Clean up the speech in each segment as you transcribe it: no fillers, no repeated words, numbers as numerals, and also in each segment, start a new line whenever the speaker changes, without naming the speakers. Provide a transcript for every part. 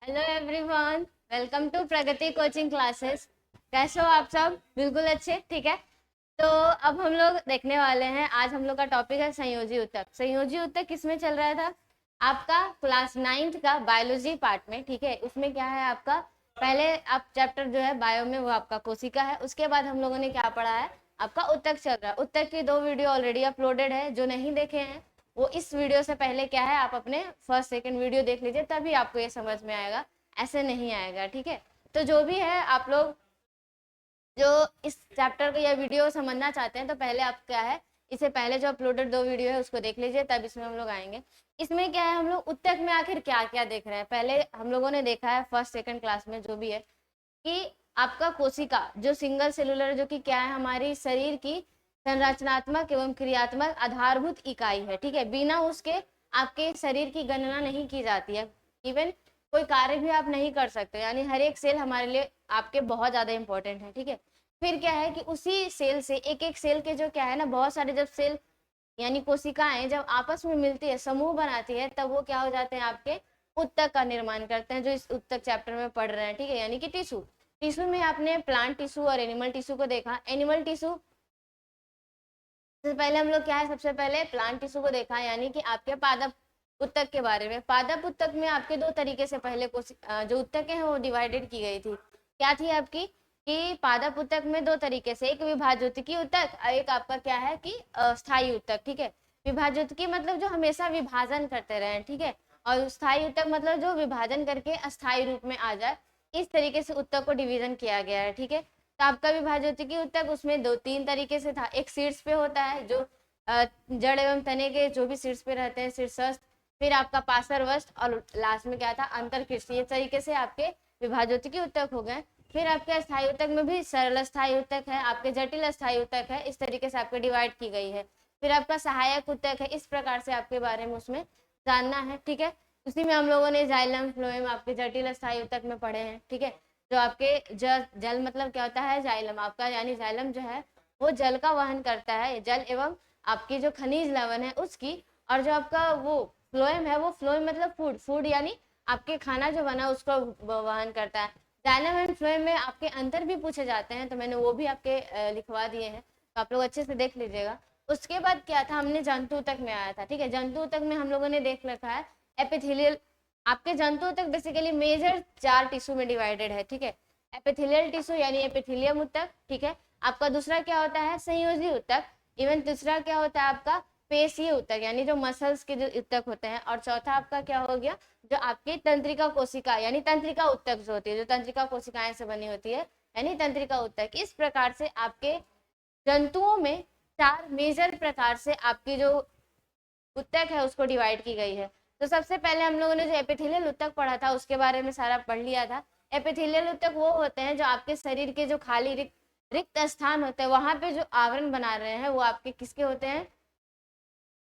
Hello everyone, welcome to Pragati coaching classes. कैसे हो आप सब? बिल्कुल अच्छे, ठीक है। तो अब हम लोग देखने वाले हैं, आज हम लोग का टॉपिक है संयोजी उत्तक। संयोजी उत्तक किसमें चल रहा था? आपका क्लास 9th का बायोलॉजी पार्ट में, ठीक है। उसमें क्या है आपका, पहले आप चैप्टर जो है बायो में वो आपका कोशिका है। उसके बाद हम लोगों ने क्या पढ़ा है, आपका उत्तक चल रहा है। उत्तक की 2 वीडियो ऑलरेडी अपलोडेड है, जो नहीं देखे हैं वो इस वीडियो से पहले क्या है, आप अपने फर्स्ट सेकंड वीडियो देख लीजिए, तभी आपको ये समझ में आएगा, ऐसे नहीं आएगा, ठीक है। तो जो भी है, आप लोग जो इस चैप्टर को या वीडियो समझना चाहते हैं तो पहले आप क्या है, इससे पहले जो अपलोडेड 2 वीडियो है उसको देख लीजिए, तब इसमें हम लोग आएंगे। इसमें क्या है, हम लोग उत्तक में आखिर क्या क्या देख रहे हैं। पहले हम लोगों ने देखा है फर्स्ट सेकंड क्लास में जो भी है, कि आपका कोशिका जो सिंगल सेलुलर, जो कि क्या है, हमारी शरीर की संरचनात्मक एवं क्रियात्मक आधारभूत इकाई है, ठीक है। बिना उसके आपके शरीर की गणना नहीं की जाती है, इवन कोई कार्य भी आप नहीं कर सकते। यानी हर एक सेल हमारे लिए आपके बहुत ज्यादा इंपॉर्टेंट है, ठीक है। फिर क्या है कि उसी सेल से एक एक सेल के जो क्या है ना, बहुत सारे जब सेल यानी कोशिकाएं जब आपस में मिलती है, समूह बनाती है, तब वो क्या हो जाते हैं, आपके उत्तक का निर्माण करते हैं, जो इस उत्तक चैप्टर में पढ़ रहे हैं, ठीक है। यानी कि टिश्यू। टिश्यू में आपने प्लांट टिश्यू और एनिमल टिश्यू को देखा। एनिमल टिश्यू से पहले हम लोग क्या है, सबसे पहले प्लांट टिश्यू को देखा, यानी कि आपके पादप उत्तक के बारे में। पादप उत्तक में आपके 2 तरीके से पहले जो उत्तक है वो डिवाइडेड की गई थी। क्या थी आपकी, कि पादप उत्तक में 2 तरीके से, एक विभाज्योतिकी उत्तक और एक आपका क्या है कि स्थायी उत्तक, ठीक है। विभाज्योतिकी मतलब जो हमेशा विभाजन करते रहे, ठीक है। और स्थायी उत्तक मतलब जो विभाजन करके अस्थायी रूप में आ जाए, इस तरीके से उत्तक को डिवीजन किया गया है, ठीक है। तो आपका विभाज्योतिकी उत्तक उसमें 2-3 तरीके से था। एक शीर्ष पे होता है, जो जड़ एवं तने के जो भी शीर्ष पे रहते हैं, शीर्षस्थ। फिर आपका पार्श्वस्थ, और लास्ट में क्या था, अंतरकृष्ठ। ये तरीके से आपके विभाज्योतिकी उत्तक हो गए। फिर आपके अस्थायी उत्तक में भी सरल अस्थायी उत्तक है, आपके जटिल अस्थायी उत्तक है, इस तरीके से आपके डिवाइड की गई है। फिर आपका सहायक उत्तक है, इस प्रकार से आपके बारे में उसमें जानना है, ठीक है। उसी में हम लोगों ने जाइलम फ्लोएम आपके जटिल अस्थायी उत्तक में पढ़े हैं, ठीक है। जो आपके जल मतलब क्या होता है, जाइलम आपका, यानी जाइलम जो है वो जल का वहन करता है, जल एवं आपकी जो खनिज लवण है उसकी। और जो आपका वो फ्लोएम है, वो फ्लोएम मतलब फूड, फूड यानी आपके खाना जो बना उसको वहन करता है। जाइलम एंड फ्लोएम में आपके अंतर भी पूछे जाते हैं, तो मैंने वो भी आपके लिखवा दिए हैं, तो आप लोग अच्छे से देख लीजिएगा। उसके बाद क्या था, हमने जंतु तक में आया था, ठीक है। जंतु तक में हम लोगों ने देख रखा है एपिथेलियल। आपके जंतु तक बेसिकली मेजर 4 टिश्यू में डिवाइडेड है, ठीक है। एपिथेलियल टिश्यू यानी एपिथेलियम उत्तक, ठीक है। आपका दूसरा क्या होता है, संयोजी उत्तक। इवन तीसरा क्या होता है आपका, पेशीय उत्तक, यानी जो मसल्स के जो उत्तक होते हैं। और चौथा आपका क्या हो गया, जो आपकी तंत्रिका कोशिका यानी तंत्रिका उत्तक जो होती है, जो तंत्रिका कोशिकाएं से बनी होती है, यानी तंत्रिका उत्तक। इस प्रकार से आपके जंतुओं में 4 मेजर प्रकार से आपकी जो उत्तक है उसको डिवाइड की गई है। तो सबसे पहले हम लोगों ने जो एपिथेलियल उत्तक पढ़ा था उसके बारे में सारा पढ़ लिया था। एपिथेलियल उत्तक वो होते हैं जो आपके शरीर के जो खाली रिक्त स्थान होते हैं, वहां पे जो आवरण बना रहे हैं वो आपके किसके होते हैं,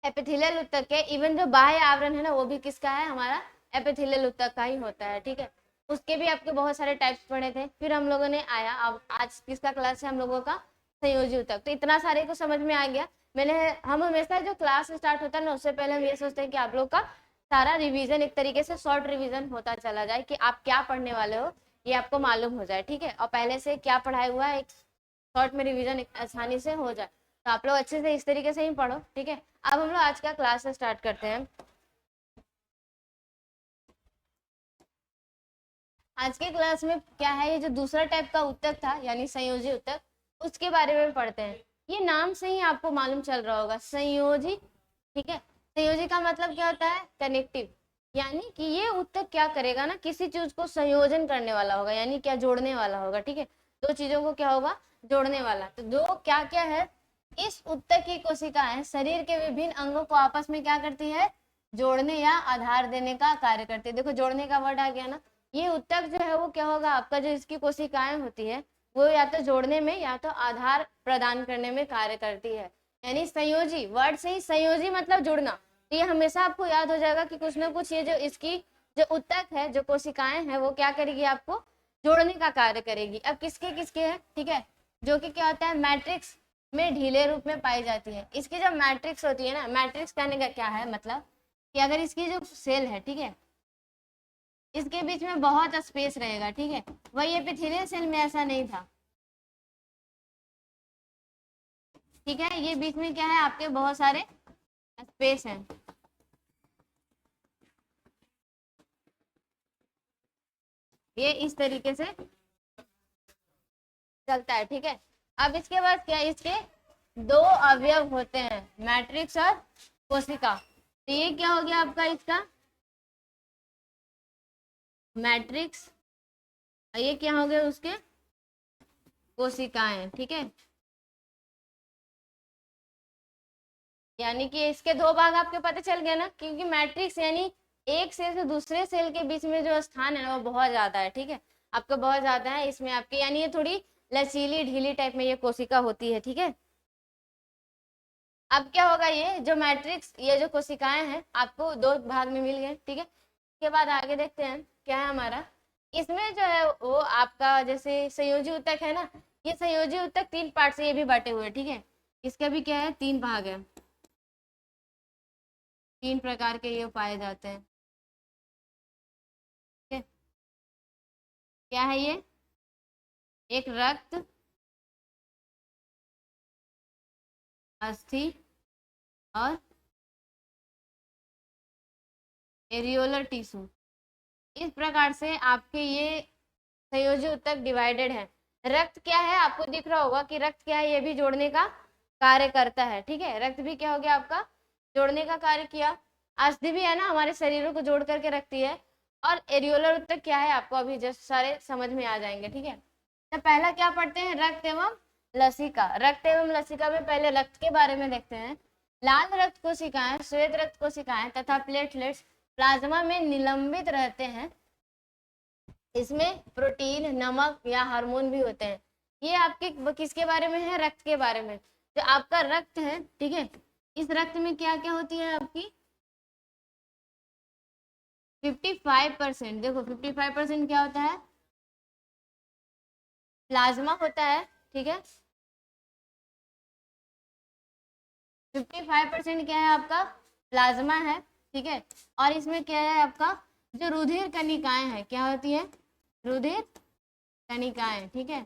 एपिथेलियल उत्तक के। इवन जो बाह्य आवरण है ना, वो भी किसका है, हमारा एपिथेलियल उत्तक का ही होता है, ठीक है। उसके भी आपके बहुत सारे टाइप्स पढ़े थे। फिर हम लोगों ने आया, अब आज किसका क्लास है हम लोगों का, संयोजी उत्तक। तो इतना सारे को समझ में आ गया। हम हमेशा जो क्लास स्टार्ट होता है ना, उससे पहले हम ये सोचते हैं कि आप लोग का सारा रिवीजन, एक तरीके से शॉर्ट रिवीजन होता चला जाए, कि आप क्या पढ़ने वाले हो ये आपको मालूम हो जाए, ठीक है। और पहले से क्या पढ़ाया हुआ है, एक शॉर्ट में रिवीजन आसानी से हो जाए। तो आप लोग अच्छे से इस तरीके से ही पढ़ो, ठीक है। अब हम लोग आज का क्लास स्टार्ट करते हैं। आज के क्लास में क्या है, ये जो दूसरा टाइप का उत्तक था यानी संयोजी उत्तक, उसके बारे में पढ़ते हैं। ये नाम से ही आपको मालूम चल रहा होगा, संयोजी, ठीक है। संयोजी का मतलब क्या होता है, कनेक्टिव। यानी कि ये उत्तक क्या करेगा ना, किसी चीज को संयोजन करने वाला होगा, यानी क्या, जोड़ने वाला होगा, ठीक है। 2 चीजों को क्या होगा, जोड़ने वाला। तो जो क्या क्या है, इस उत्तक की कोशिकाएं शरीर के विभिन्न अंगों को आपस में क्या करती है, जोड़ने या आधार देने का कार्य करती है। देखो जोड़ने का वर्ड आ गया ना। ये उत्तक जो है वो क्या होगा आपका, जो इसकी कोशिकाएं होती है वो या तो जोड़ने में या तो आधार प्रदान करने में कार्य करती है। यानी संयोजी वर्ड से ही, संयोजी मतलब जुड़ना। तो ये हमेशा आपको याद हो जाएगा कि कुछ ना कुछ ये जो इसकी जो उत्तक है, जो कोशिकाएं हैं, वो क्या करेगी, आपको जोड़ने का कार्य करेगी। अब किसके किसके है, ठीक है, जो कि क्या होता है, मैट्रिक्स में ढीले रूप में पाई जाती है। इसकी जब मैट्रिक्स होती है ना, मैट्रिक्स कहने का क्या है मतलब, कि अगर इसकी जो सेल है, ठीक है, इसके बीच में बहुत स्पेस रहेगा, ठीक है। वही एपिथेलियल सेल में ऐसा नहीं था, ठीक है। ये बीच में क्या है, आपके बहुत सारे स्पेस हैं। ये इस तरीके से चलता है, ठीक है। अब इसके बाद क्या, इसके दो अवयव होते हैं, मैट्रिक्स और कोशिका। तो ये क्या हो गया आपका इसका मैट्रिक्स, और ये क्या हो गया उसके कोशिकाएं, ठीक है। यानी कि इसके दो भाग आपके पता चल गया ना, क्योंकि मैट्रिक्स यानी एक सेल से दूसरे सेल के बीच में जो स्थान है ना वो बहुत ज्यादा है, ठीक है। आपका बहुत ज्यादा है इसमें आपके, यानी ये थोड़ी लचीली ढीली टाइप में ये कोशिका होती है, ठीक है। अब क्या होगा, ये जो मैट्रिक्स, ये जो कोशिकाएं हैं आपको दो भाग में मिल गए, ठीक है। उसके बाद आगे देखते हैं क्या है हमारा, इसमें जो है वो आपका जैसे संयोजी ऊतक है ना, ये संयोजी ऊतक तीन पार्ट से ये भी बटे हुए हैं, ठीक है। इसका भी क्या है, तीन भाग है, तीन प्रकार के ये पाए जाते हैं, ठीक है। क्या है ये, एक रक्त, अस्थि और एरियोलर टिश्यू। इस प्रकार से आपके ये संयोजी ऊतक डिवाइडेड है। रक्त क्या है, आपको दिख रहा होगा कि रक्त क्या है, ये भी जोड़ने का कार्य करता है, ठीक है। रक्त भी क्या हो गया आपका, जोड़ने का कार्य किया। अस्थि भी है ना, हमारे शरीरों को जोड़ करके रखती है। और एरियोलर ऊतक क्या है, आपको अभी जस्ट सारे समझ में आ जाएंगे, ठीक है। तो पहला क्या पढ़ते हैं, रक्त एवं लसिका। रक्त एवं लसिका में पहले रक्त के बारे में देखते हैं। लाल रक्त कोशिकाएं, श्वेत रक्त कोशिकाएं तथा प्लेटलेट्स प्लाज्मा में निलंबित रहते हैं। इसमें प्रोटीन, नमक या हार्मोन भी होते हैं। ये आपके किसके बारे में है, रक्त के बारे में। जो आपका रक्त है, ठीक है, इस रक्त में क्या क्या होती है आपकी 55%, देखो 55% क्या होता है, प्लाज्मा होता है, ठीक है। 55% क्या है आपका प्लाज्मा है, ठीक है। और इसमें क्या है आपका जो रुधिर कणिकाएं हैं, क्या होती है, रुधिर कणिकाएं, ठीक है।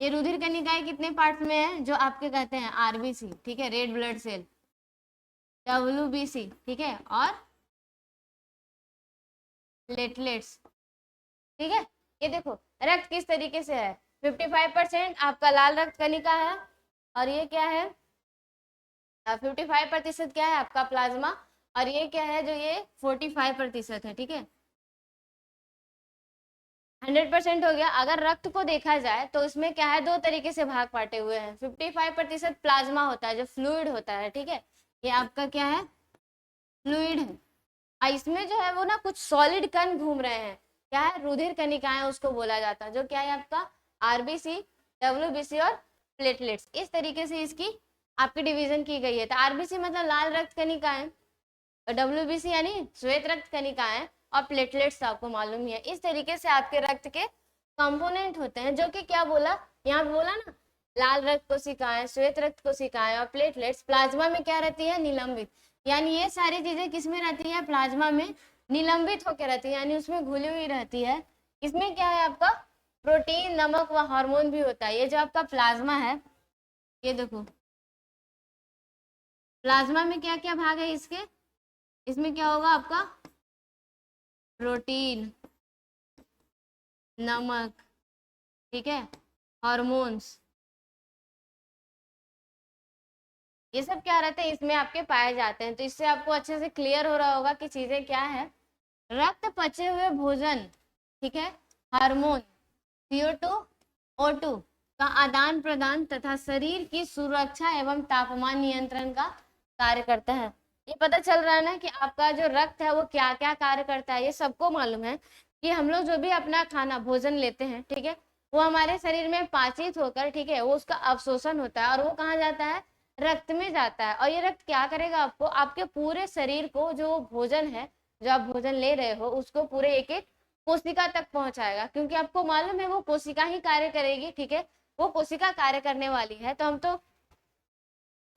ये रुधिर कणिकाएं कितने पार्ट्स में है, जो आपके कहते हैं आरबीसी, ठीक है, रेड ब्लड सेल, डब्ल्यूबीसी, ठीक है, और प्लेटलेट्स, ठीक है। ये देखो रक्त किस तरीके से है, 55% आपका लाल रक्त कणिका है, और ये क्या है 55% क्या है आपका प्लाज्मा, और ये क्या है जो ये 45% है, ठीक है। 100% हो गया। अगर रक्त को देखा जाए तो इसमें क्या है, दो तरीके से भाग बांटे हुए हैं। 55% प्लाज्मा होता है, जो फ्लूइड होता है, ठीक है। ये आपका क्या है, फ्लूइड है। और इसमें जो है वो ना कुछ सॉलिड कण घूम रहे हैं, क्या है, रुधिर कणिकाएं उसको बोला जाता है, जो क्या है आपका आरबीसी, डब्ल्यूबीसी और प्लेटलेट्स। इस तरीके से इसकी आपकी डिवीजन की गई है। तो आरबीसी मतलब लाल रक्त कणिकाएं, और डब्ल्यूबीसी यानी श्वेत रक्त कणिकाएं, और प्लेटलेट्स आपको मालूम ही है। इस तरीके से आपके रक्त के कंपोनेंट होते हैं, जो कि क्या बोला, यहाँ बोला ना, लाल रक्त कोशिकाएं, श्वेत रक्त कोशिकाएं और प्लेटलेट्स प्लाज्मा में क्या रहती है, निलंबित। यानी ये सारी चीजें किसमें रहती है, प्लाज्मा में निलंबित होकर रहती है, यानी उसमें घुली हुई रहती है। इसमें क्या है आपका प्रोटीन, नमक व हार्मोन भी होता है। ये जो आपका प्लाज्मा है, ये देखो प्लाज्मा में क्या क्या भाग है इसके, इसमें क्या होगा आपका प्रोटीन, नमक, ठीक है, हार्मोन्स, ये सब क्या रहते हैं इसमें आपके पाए जाते हैं। तो इससे आपको अच्छे से क्लियर हो रहा होगा कि चीजें क्या है। रक्त पचे हुए भोजन, ठीक है, हार्मोन, CO2, O2 का आदान प्रदान तथा शरीर की सुरक्षा एवं तापमान नियंत्रण का कार्य करता है। ये पता चल रहा है ना कि आपका जो रक्त है वो क्या क्या कार्य करता है। ये सबको मालूम है कि हम लोग जो भी अपना खाना भोजन लेते हैं, ठीक है, वो हमारे शरीर में पाचित होकर, ठीक है, वो उसका अवशोषण होता है और वो कहाँ जाता है, रक्त में जाता है। और ये रक्त क्या करेगा, आपको आपके पूरे शरीर को जो भोजन है, जो आप भोजन ले रहे हो, उसको पूरे एक एक कोशिका तक पहुंचाएगा, क्योंकि आपको मालूम है वो कोशिका ही कार्य करेगी, ठीक है, वो कोशिका कार्य करने वाली है। तो हम तो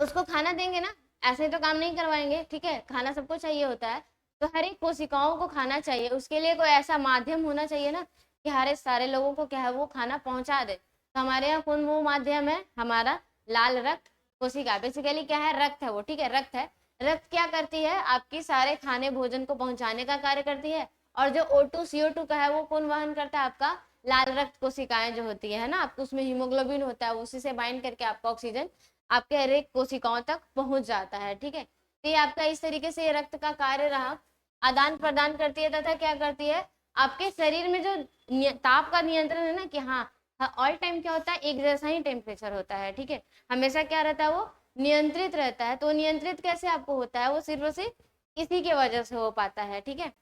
उसको खाना देंगे ना, ऐसे तो काम नहीं करवाएंगे, ठीक है, खाना सबको चाहिए होता है। तो हर एक कोशिकाओं को खाना चाहिए, उसके लिए कोई ऐसा माध्यम होना चाहिए ना कि हर सारे लोगों को क्या है वो खाना पहुंचा दे। तो हमारे यहाँ कौन वो माध्यम है, हमारा लाल रक्त कोशिका। बेसिकली क्या है, रक्त है वो, ठीक है, रक्त है। रक्त क्या करती है, आपकी सारे खाने भोजन को पहुंचाने का कार्य करती है। और जो O2 CO2 का है वो कौन वहन करता है, आपका लाल रक्त कोशिकाएं जो होती है ना, आपको उसमें हीमोग्लोबिन होता है, उसी से बाइंड करके आपका ऑक्सीजन आपके हर एक कोशिकाओं तक पहुंच जाता है, ठीक है। तो ये आपका इस तरीके से रक्त का कार्य रहा, आदान प्रदान करती है तथा क्या करती है, आपके शरीर में जो ताप का नियंत्रण है ना, कि हाँ ऑल टाइम क्या होता है, एक जैसा ही टेम्परेचर होता है, ठीक है, हमेशा क्या रहता है वो नियंत्रित रहता है। तो नियंत्रित कैसे आपको होता है, वो सिर्फ और सिर्फ इसी के वजह से हो पाता है, ठीक है।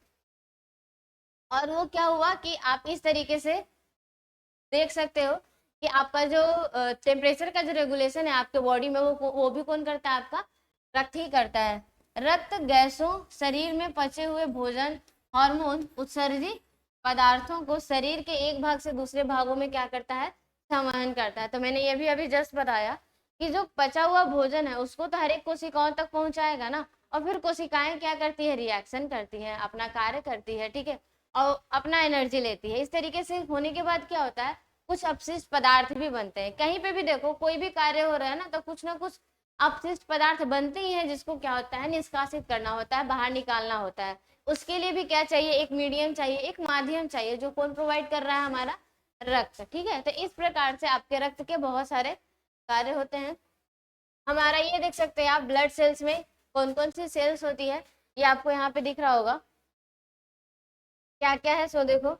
और वो क्या हुआ कि आप इस तरीके से देख सकते हो कि आपका जो टेम्परेचर का जो रेगुलेशन है आपके बॉडी में, वो भी कौन करता है, आपका रक्त ही करता है। रक्त गैसों, शरीर में पचे हुए भोजन, हार्मोन, उत्सर्जित पदार्थों को शरीर के एक भाग से दूसरे भागों में क्या करता है, संवहन करता है। तो मैंने ये भी अभी जस्ट बताया कि जो पचा हुआ भोजन है उसको तो हर एक कोशिकाओं तक पहुंचाएगा ना, और फिर कोशिकाएं क्या करती है, रिएक्शन करती है, अपना कार्य करती है, ठीक है, और अपना एनर्जी लेती है। इस तरीके से होने के बाद क्या होता है, कुछ अपशिष्ट पदार्थ भी बनते हैं। कहीं पे भी देखो कोई भी कार्य हो रहा है ना, तो कुछ ना कुछ अपशिष्ट पदार्थ बनते ही हैं, जिसको क्या होता है, निष्कासित करना होता है, बाहर निकालना होता है। उसके लिए भी क्या चाहिए, एक मीडियम चाहिए, एक माध्यम चाहिए, जो कौन प्रोवाइड कर रहा है, हमारा रक्त, ठीक है। तो इस प्रकार से आपके रक्त के बहुत सारे कार्य होते हैं। हमारा ये देख सकते हैं आप, ब्लड सेल्स में कौन कौन सी सेल्स होती है, ये आपको यहाँ पे दिख रहा होगा, क्या क्या है, सो देखो।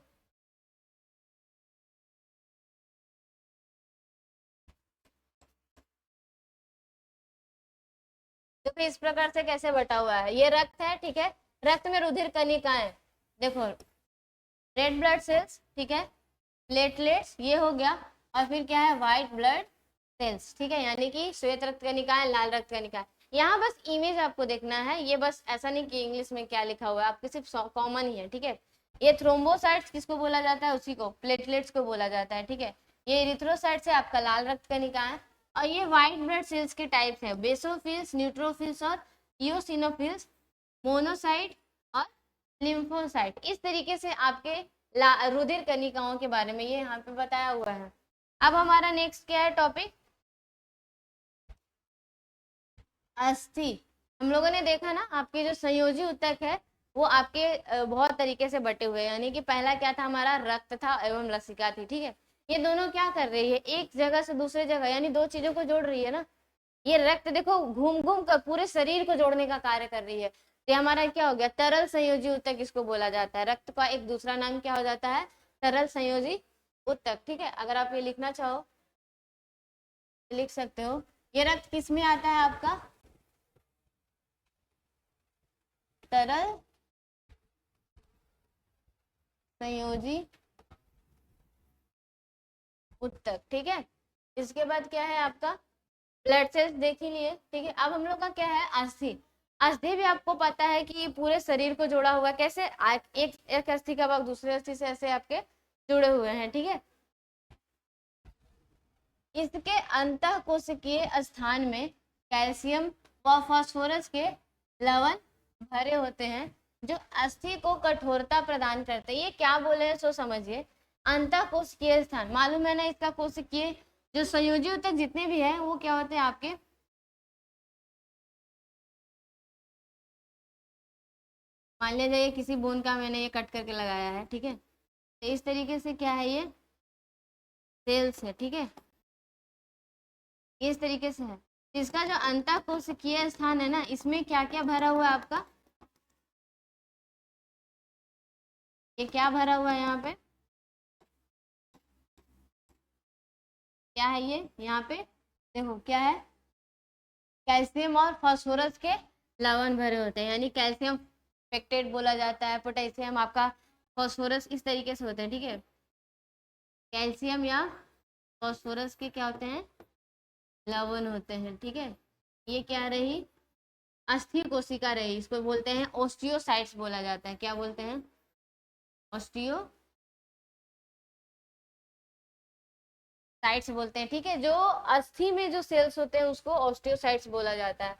देखो इस प्रकार से कैसे बटा हुआ है, ये रक्त है, ठीक है, रक्त में रुधिर कणिकाएं, देखो रेड ब्लड सेल्स, ठीक है, प्लेटलेट्स ये हो गया, और फिर क्या है, व्हाइट ब्लड सेल्स, ठीक है, यानी कि श्वेत रक्त कणिकाएं, लाल रक्त कणिकाएं। यहाँ बस इमेज आपको देखना है, ये बस ऐसा नहीं कि इंग्लिश में क्या लिखा हुआ है, आपके सिर्फ कॉमन ही है, ठीक है। ये थ्रोम्बोसाइट्स किसको बोला जाता है, उसी को प्लेटलेट्स को बोला जाता है, ठीक है। ये इरिथ्रोसाइट्स है, आपका लाल रक्त कणिकाएं। और ये व्हाइट ब्लड सेल्स के टाइप्स है, बेसोफिल्स, न्यूट्रोफिल्स और इओसिनोफिल्स, मोनोसाइट और लिम्फोसाइट। इस तरीके से आपके रुधिर कणिकाओं के बारे में ये यहाँ पे बताया हुआ है। अब हमारा नेक्स्ट क्या है टॉपिक, अस्थि। हम लोगों ने देखा ना, आपके जो संयोजी ऊतक है वो आपके बहुत तरीके से बटे हुए हैं, यानी कि पहला क्या था, हमारा रक्त था एवं लसिका थी, ठीक है। ये दोनों क्या कर रही है, एक जगह से दूसरे जगह, यानी दो चीजों को जोड़ रही है ना। ये रक्त देखो घूम घूम कर पूरे शरीर को जोड़ने का कार्य कर रही है। तो हमारा क्या हो गया, तरल संयोजी ऊतक इसको बोला जाता है। रक्त का एक दूसरा नाम क्या हो जाता है, तरल संयोजी ऊतक, ठीक है। अगर आप ये लिखना चाहो तो लिख सकते हो। ये रक्त किस में आता है, आपका तरल संयोजी ऊतक, ठीक है। इसके बाद क्या है आपका, ब्लड सेल्स देख ही लिए, ठीक है। अब हम लोग का क्या है, अस्थि। अस्थि भी आपको पता है कि पूरे शरीर को जोड़ा हुआ है, कैसे एक एक अस्थि का भाग दूसरे अस्थि से ऐसे आपके जुड़े हुए हैं, ठीक है। इसके अंतःकोशिकीय स्थान में कैल्शियम व फास्फोरस के लवण भरे होते हैं, जो अस्थि को कठोरता प्रदान करते हैं। ये क्या बोले हैं सो समझिए, अंतःकोशिकीय स्थान मालूम है ना, इसका कोशिकीय जो संयोजी ऊतक जितने भी हैं वो क्या होते हैं आपके, मान लीजिए किसी बोन का मैंने ये कट करके लगाया है, ठीक है, तो इस तरीके से क्या है, ये सेल्स है, ठीक है, इस तरीके से है। इसका जो अंतःकोशिकीय स्थान है ना, इसमें क्या क्या भरा हुआ है आपका, ये क्या भरा हुआ है यहाँ पे, क्या है ये यहाँ पे, देखो क्या है, कैल्शियम और फास्फोरस के लवण भरे होते हैं, यानी कैल्शियम पेक्टेट बोला जाता है, पोटेशियम आपका, फास्फोरस इस तरीके से होते हैं, ठीक है। कैल्शियम या फास्फोरस के क्या होते हैं, लवण होते हैं, ठीक है। ये क्या रही, अस्थि कोशिका रही, इसको बोलते हैं ओस्टियोसाइट्स बोला जाता है, क्या बोलते हैं, ऑस्टियोसाइट्स बोलते हैं, ठीक है। जो अस्थि में जो सेल्स होते हैं उसको ऑस्टियोसाइट्स बोला जाता है।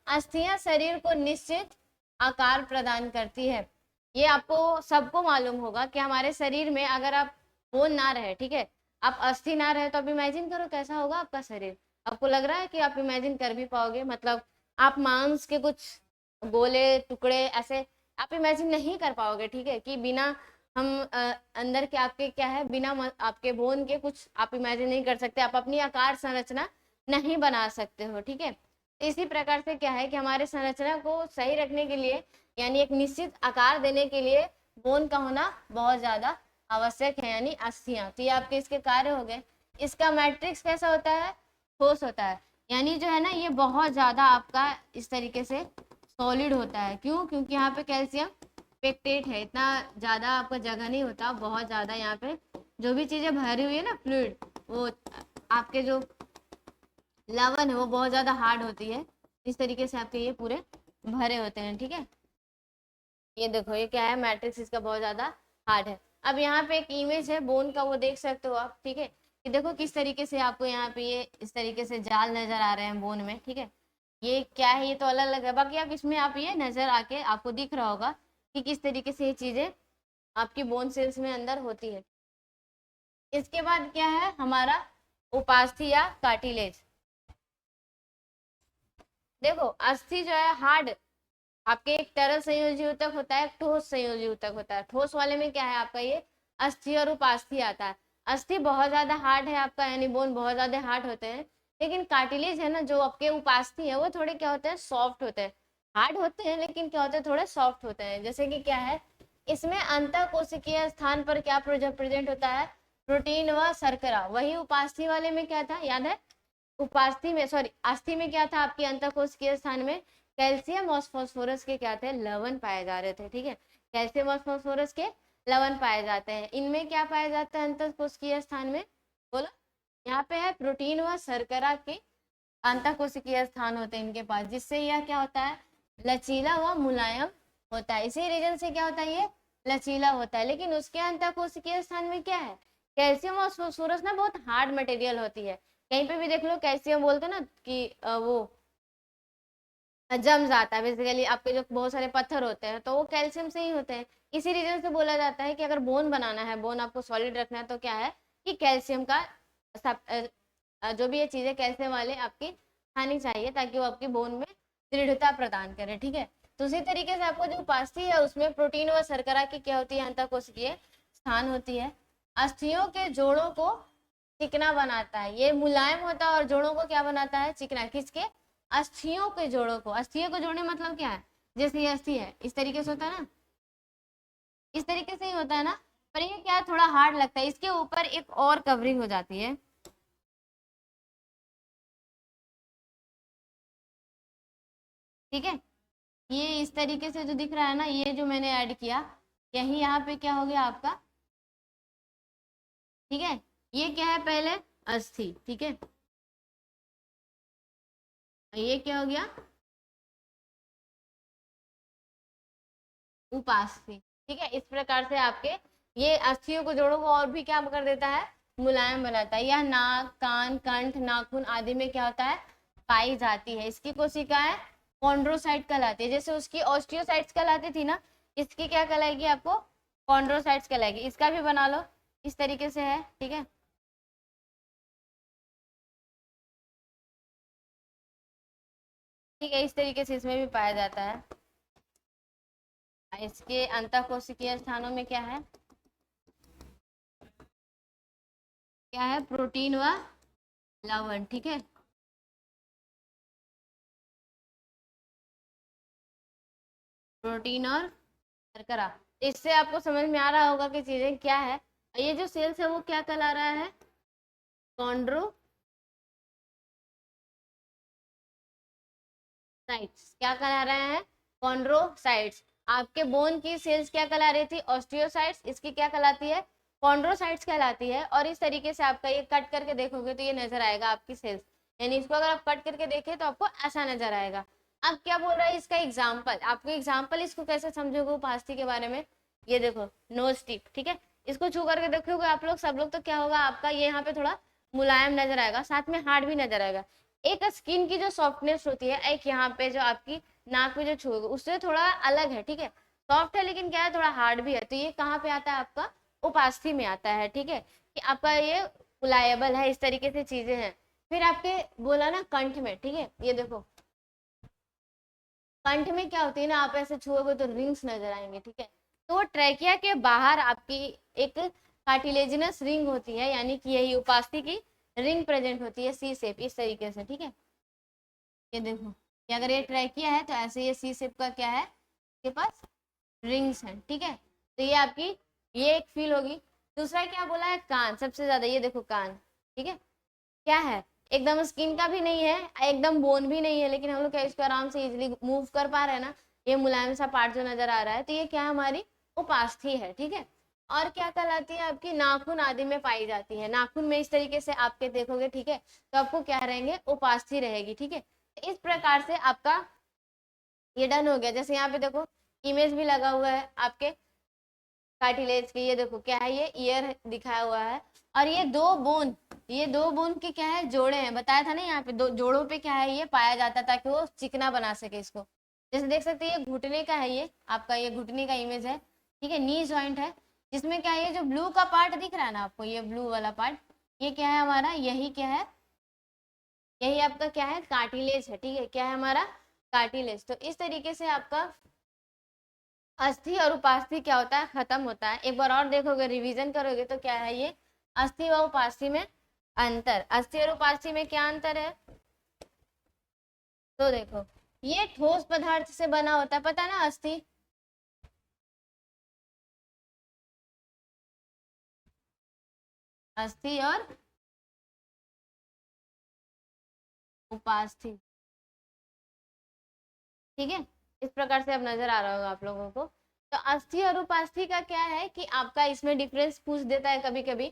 अस्थियां शरीर को निश्चित आकार प्रदान करती है। ये आपको सबको मालूम होगा कि हमारे शरीर में अगर आप बोन ना रहे, ठीक है, आप अस्थि ना रहे, तो आप इमेजिन करो कैसा होगा आपका शरीर। आपको लग रहा है कि आप इमेजिन कर भी पाओगे? मतलब आप मांस के कुछ गोले टुकड़े ऐसे आप इमेजिन नहीं कर पाओगे, ठीक है, कि बिना हम अंदर के आपके क्या है, बिना आपके बोन के कुछ आप इमेजिन नहीं कर सकते, आप अपनी आकार संरचना नहीं बना सकते हो, ठीक है। इसी प्रकार से क्या है कि हमारे संरचना को सही रखने के लिए, यानी एक निश्चित आकार देने के लिए बोन का होना बहुत ज्यादा आवश्यक है, यानी अस्थियां। तो ये आपके इसके कार्य हो गए। इसका मैट्रिक्स कैसा होता है? ठोस होता है, यानी जो है ना ये बहुत ज्यादा आपका इस तरीके से सॉलिड होता है। क्यों? क्योंकि यहाँ पे कैल्शियम पेक्टेट है, इतना ज्यादा आपका जगह नहीं होता, बहुत ज्यादा यहाँ पे जो भी चीजें भरी हुई है ना फ्लूइड, वो आपके जो लवण है वो बहुत ज्यादा हार्ड होती है। इस तरीके से आपके ये पूरे भरे होते हैं, ठीक है। ये देखो ये क्या है, मैट्रिक्स इसका बहुत ज्यादा हार्ड है। अब यहाँ पे एक इमेज है बोन का, वो देख सकते हो आप, ठीक है, कि देखो किस तरीके से आपको यहाँ पे ये इस तरीके से जाल नजर आ रहे हैं बोन में, ठीक है। ये क्या है, ये तो अलग अलग है, बाकी आप इसमें आप ये नजर आके आपको दिख रहा होगा कि किस तरीके से ये चीजें आपकी बोन सेल्स में अंदर होती है। इसके बाद क्या है हमारा उपास्थि या कार्टिलेज। देखो अस्थि जो है हार्ड, आपके एक तरल संयोजी ऊतक होता है, एक ठोस संयोजी ऊतक होता है। ठोस वाले में क्या है आपका ये अस्थि और उपास्थि आता है। अस्थि बहुत ज्यादा हार्ड है आपका, यानी बोन बहुत ज्यादा हार्ड होते हैं, लेकिन कार्टिलेज है ना जो आपके उपास्थि है वो थोड़े क्या होते हैं, सॉफ्ट होते हैं। हार्ड होते हैं लेकिन क्या होते हैं, थोड़े सॉफ्ट होते हैं। जैसे कि क्या है, इसमें अंतःकोशिकीय स्थान पर क्या प्रेजेंट होता है, प्रोटीन व शर्करा। वही उपास्थि वाले में क्या था, याद है? उपास्थि में, सॉरी, अस्थि में क्या था आपकी अंतःकोशिकीय स्थान में, कैल्शियम और फास्फोरस के क्या थे, लवण पाए जा रहे थे, ठीक है। कैल्शियम और फास्फोरस के लवण पाए जाते हैं। इनमें क्या पाया जाता है अंतःकोशिकीय स्थान में, बोलो? यहाँ पे है प्रोटीन व शर्करा के अंतःकोशिकीय स्थान होते हैं इनके पास, जिससे यह क्या होता है, लचीला व मुलायम होता है। इसी रीजन से क्या होता है, ये लचीला होता है। लेकिन उसके अंतःकोशिकीय स्थान में क्या है, कैल्शियम और फास्फोरस ना बहुत हार्ड मटेरियल होती है। कहीं पे भी देख लो कैल्शियम बोलते हैं ना कि वो जम जाता है, बेसिकली आपके जो बहुत सारे पत्थर होते हैं तो वो कैल्शियम से ही होते हैं। इसी रीजन से बोला जाता है कि अगर बोन बनाना है, बोन आपको सॉलिड रखना है, तो क्या है कि कैल्शियम का जो भी ये चीजें कैल्शियम वाले आपकी खानी चाहिए, ताकि वो आपकी बोन में दृढ़ता प्रदान करे, ठीक है। तो उसी तरीके से आपको जो उपास्थि है उसमें प्रोटीन व शर्करा की क्या होती है, अंतःकोशिकीय स्थान होती है। अस्थियों के जोड़ों को चिकना बनाता है, ये मुलायम होता है, और जोड़ों को क्या बनाता है, चिकना। किसके? अस्थियों के जोड़ों को। अस्थियों को जोड़ने मतलब क्या है, जैसे ये अस्थि है इस तरीके से होता है ना, इस तरीके से ही होता है ना, पर ये क्या थोड़ा हार्ड लगता है, इसके ऊपर एक और कवरिंग हो जाती है, ठीक है। ये इस तरीके से जो दिख रहा है ना, ये जो मैंने ऐड किया, यही यहाँ पे क्या हो गया आपका, ठीक है। ये क्या है, पहले अस्थि, ठीक है, ये क्या हो गया, उपास्थि, ठीक है। इस प्रकार से आपके ये अस्थियों को जोड़ों को और भी क्या कर देता है, मुलायम बनाता है। यह नाक, कान, कंठ, नाखून आदि में क्या होता है, पाई जाती है। इसकी कोशिकाएं कॉन्ड्रोसाइट कहलाती है, जैसे उसकी ऑस्टियोसाइट्स कहलाती थी ना, इसकी क्या कहलाएगी आपको, कॉन्ड्रोसाइट्स कहलाएगी। इसका भी बना लो, इस तरीके से है, ठीक है। ठीक है, इस तरीके से इसमें भी पाया जाता है। इसके अंतःकोशिकीय स्थानों में क्या है, क्या है, प्रोटीन व लवण, ठीक है। प्रोटीन और शर्करा। इससे आपको समझ में आ रहा होगा कि चीजें क्या है। ये जो सेल्स है वो क्या कहला रहा है, कॉन्ड्रोसाइट्स। क्या कहला रहे हैं, कॉन्ड्रोसाइट्स। आपके बोन की सेल्स क्या कहला रही थी, ऑस्टियोसाइट्स। इसकी क्या कहलाती है, कॉन्ड्रोसाइट्स कहलाती है। और इस तरीके से आपका ये कट करके देखोगे तो ये नजर आएगा आपकी सेल्स, यानी इसको अगर आप कट करके देखें तो आपको ऐसा नजर आएगा। अब क्या बोल रहा है इसका एग्जाम्पल, आपको एग्जाम्पल इसको कैसे समझोगे उपास्थि के बारे में, ये देखो नोज टिप, ठीक है। इसको छू करके देखोगे आप लोग, सब लोग, तो क्या होगा आपका ये यहाँ पे थोड़ा मुलायम नजर आएगा, साथ में हार्ड भी नजर आएगा। एक स्किन की जो सॉफ्टनेस होती है, एक यहाँ पे जो आपकी नाक पे जो छुओगे उससे थोड़ा अलग है, ठीक है, सॉफ्ट है लेकिन क्या है थोड़ा हार्ड भी है। तो ये कहाँ पे आता है आपका, उपास्थि में आता है, ठीक है, कि आपका ये पुलाएबल है, इस तरीके से चीजें हैं। फिर आपके बोला ना कंठ में, ठीक है, ये देखो कंठ में क्या होती है ना, आप ऐसे छुओगे तो रिंग्स नजर आएंगे, ठीक है, तो ट्रैकिया के बाहर आपकी एक कार्टिलेजिनस रिंग होती है, यानी कि यही उपास्थि की रिंग प्रेजेंट होती है, सी शेप इस तरीके से, ठीक है। ये देखो कि अगर ये ट्रैकिया है तो ऐसे ये सी शेप का क्या है आपके पास रिंग्स हैं, ठीक है। तो ये आपकी ये एक फील होगी। दूसरा क्या बोला है, कान सबसे ज्यादा, ये देखो कान, ठीक है, क्या है एकदम स्किन का भी नहीं है, एकदम बोन भी नहीं है, लेकिन हम लोग क्या इसको आराम से इजिली मूव कर पा रहे हैं ना, ये मुलायम सा पार्ट जो नजर आ रहा है, तो ये क्या हमारी उपास्थि है, ठीक है। और क्या कहलाती है आपकी, नाखून आदि में पाई जाती है, नाखून में इस तरीके से आपके देखोगे, ठीक है, तो आपको क्या रहेंगे, उपास्थि रहेगी, ठीक है। इस प्रकार से आपका ये डन हो गया। जैसे यहाँ पे देखो इमेज भी लगा हुआ है आपके कार्टिलेज के, ये देखो क्या है, ये ईयर दिखाया हुआ है, और ये दो बोन के क्या है, जोड़े हैं, बताया था ना यहाँ पे दो जोड़ों पे क्या है, ये पाया जाता है ताकि वो चिकना बना सके इसको। जैसे देख सकते हैं ये घुटने का है, ये आपका ये घुटने का इमेज है, ठीक है, नी जॉइंट है, जिसमें क्या है ये जो ब्लू का पार्ट दिख रहा है ना आपको, ये ब्लू वाला पार्ट, ये क्या है हमारा, यही क्या है, यही आपका क्या है, कार्टिलेज है, ठीक है, क्या है हमारा कार्टिलेज। तो इस तरीके से आपका अस्थि और उपास्थि क्या होता है, खत्म होता है। एक बार और देखोगे, रिवीजन करोगे तो क्या है, ये अस्थि व उपास्थि में अंतर, अस्थि और उपास्थि में क्या अंतर है, तो देखो ये ठोस पदार्थ से बना होता है, पता है ना, अस्थि अस्थि और उपास्थि, ठीक है, इस प्रकार से अब नजर आ रहा होगा आप लोगों को। तो अस्थि और उपास्थि का क्या है कि आपका इसमें डिफरेंस पूछ देता है कभी कभी,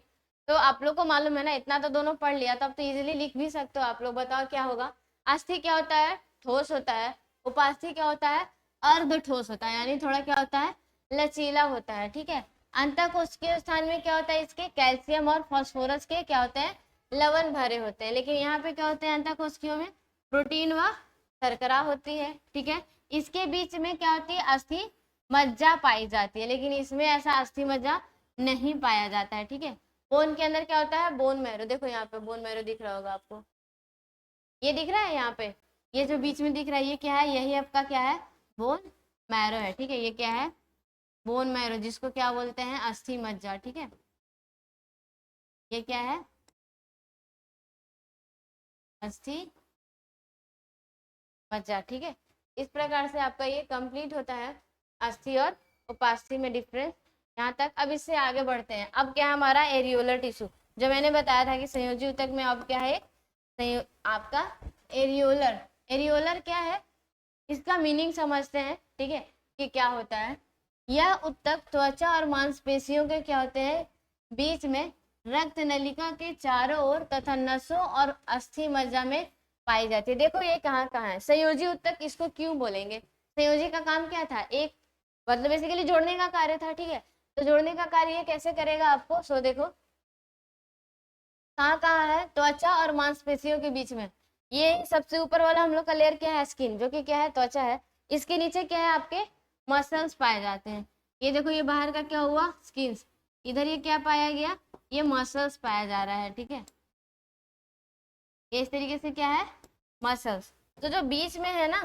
तो आप लोग को मालूम है ना, इतना तो दोनों पढ़ लिया, तो अब तो इजीली लिख भी सकते हो आप लोग। बताओ क्या होगा, अस्थि क्या होता है, ठोस होता है, उपास्थि क्या होता है, अर्ध ठोस होता है, यानी थोड़ा क्या होता है, लचीला होता है, ठीक है। अंतःकोश के स्थान में क्या होता है, इसके कैल्शियम और फास्फोरस के क्या होते हैं, लवण भरे होते हैं, लेकिन यहाँ पे क्या होते हैं अंतःकोशियों में, प्रोटीन व शर्करा होती है, ठीक है। इसके बीच में क्या होती है, अस्थि मज्जा पाई जाती है, लेकिन इसमें ऐसा अस्थि मज्जा नहीं पाया जाता है, ठीक है। बोन के अंदर क्या होता है, बोन मैरो, देखो यहाँ पे बोन मैरो दिख रहा होगा आपको, ये दिख रहा है यहाँ पे, ये जो बीच में दिख रहा है ये क्या है, यही आपका क्या है, बोन मैरो है, ठीक है, ये क्या है, बोन मैरो, जिसको क्या बोलते हैं, अस्थि मज्जा, ठीक है, ये क्या है, अस्थि मज्जा, ठीक है। इस प्रकार से आपका ये कंप्लीट होता है अस्थि और उपास्थि में डिफरेंस, यहाँ तक। अब इससे आगे बढ़ते हैं, अब क्या है हमारा एरियोलर टिश्यू, जो मैंने बताया था कि संयोजी ऊतक में अब क्या है, आपका एरियोलर, एरियोलर क्या है, इसका मीनिंग समझते हैं, ठीक है, कि क्या होता है। यह ऊतक त्वचा और मांसपेशियों के क्या होते हैं, बीच में रक्त नलिका के चारों ओर तथा नसों और अस्थि मज्जा में पाई जाती है। देखो ये कहाँ कहाँ है, संयोजी ऊतक इसको क्यों बोलेंगे, संयोजी का काम क्या था, एक मतलब बेसिकली जोड़ने का कार्य था, ठीक है, तो जोड़ने का कार्य ये कैसे करेगा आपको, सो देखो कहाँ कहाँ है, त्वचा और मांसपेशियों के बीच में, ये सबसे ऊपर वाला हम लोग का लेयर क्या है, स्किन, जो कि क्या है, त्वचा है, इसके नीचे क्या है आपके मसल्स पाए जाते हैं। ये देखो ये बाहर का क्या हुआ, स्किन, इधर ये क्या पाया गया, ये मसल्स पाया जा रहा है, ठीक है, ये इस तरीके से क्या है, मसल्स। तो जो बीच में है ना,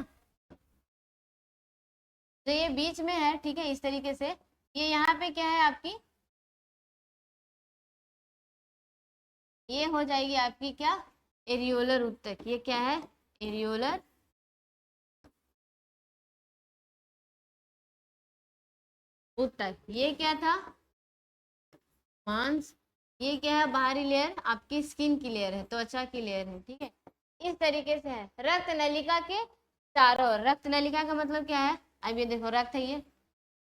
तो ये बीच में है, ठीक है, इस तरीके से, ये यहाँ पे क्या है आपकी, ये हो जाएगी आपकी क्या, एरियोलर ऊतक, ये क्या है, एरियोलर ऊतक। ये क्या था, मांस, ये क्या है, बाहरी लेयर आपकी स्किन की लेयर है, त्वचा की लेयर है, ठीक है, इस तरीके से है। रक्त नलिका के चारों ओर, रक्त नलिका का मतलब क्या है, अब ये देखो रक्त है, ये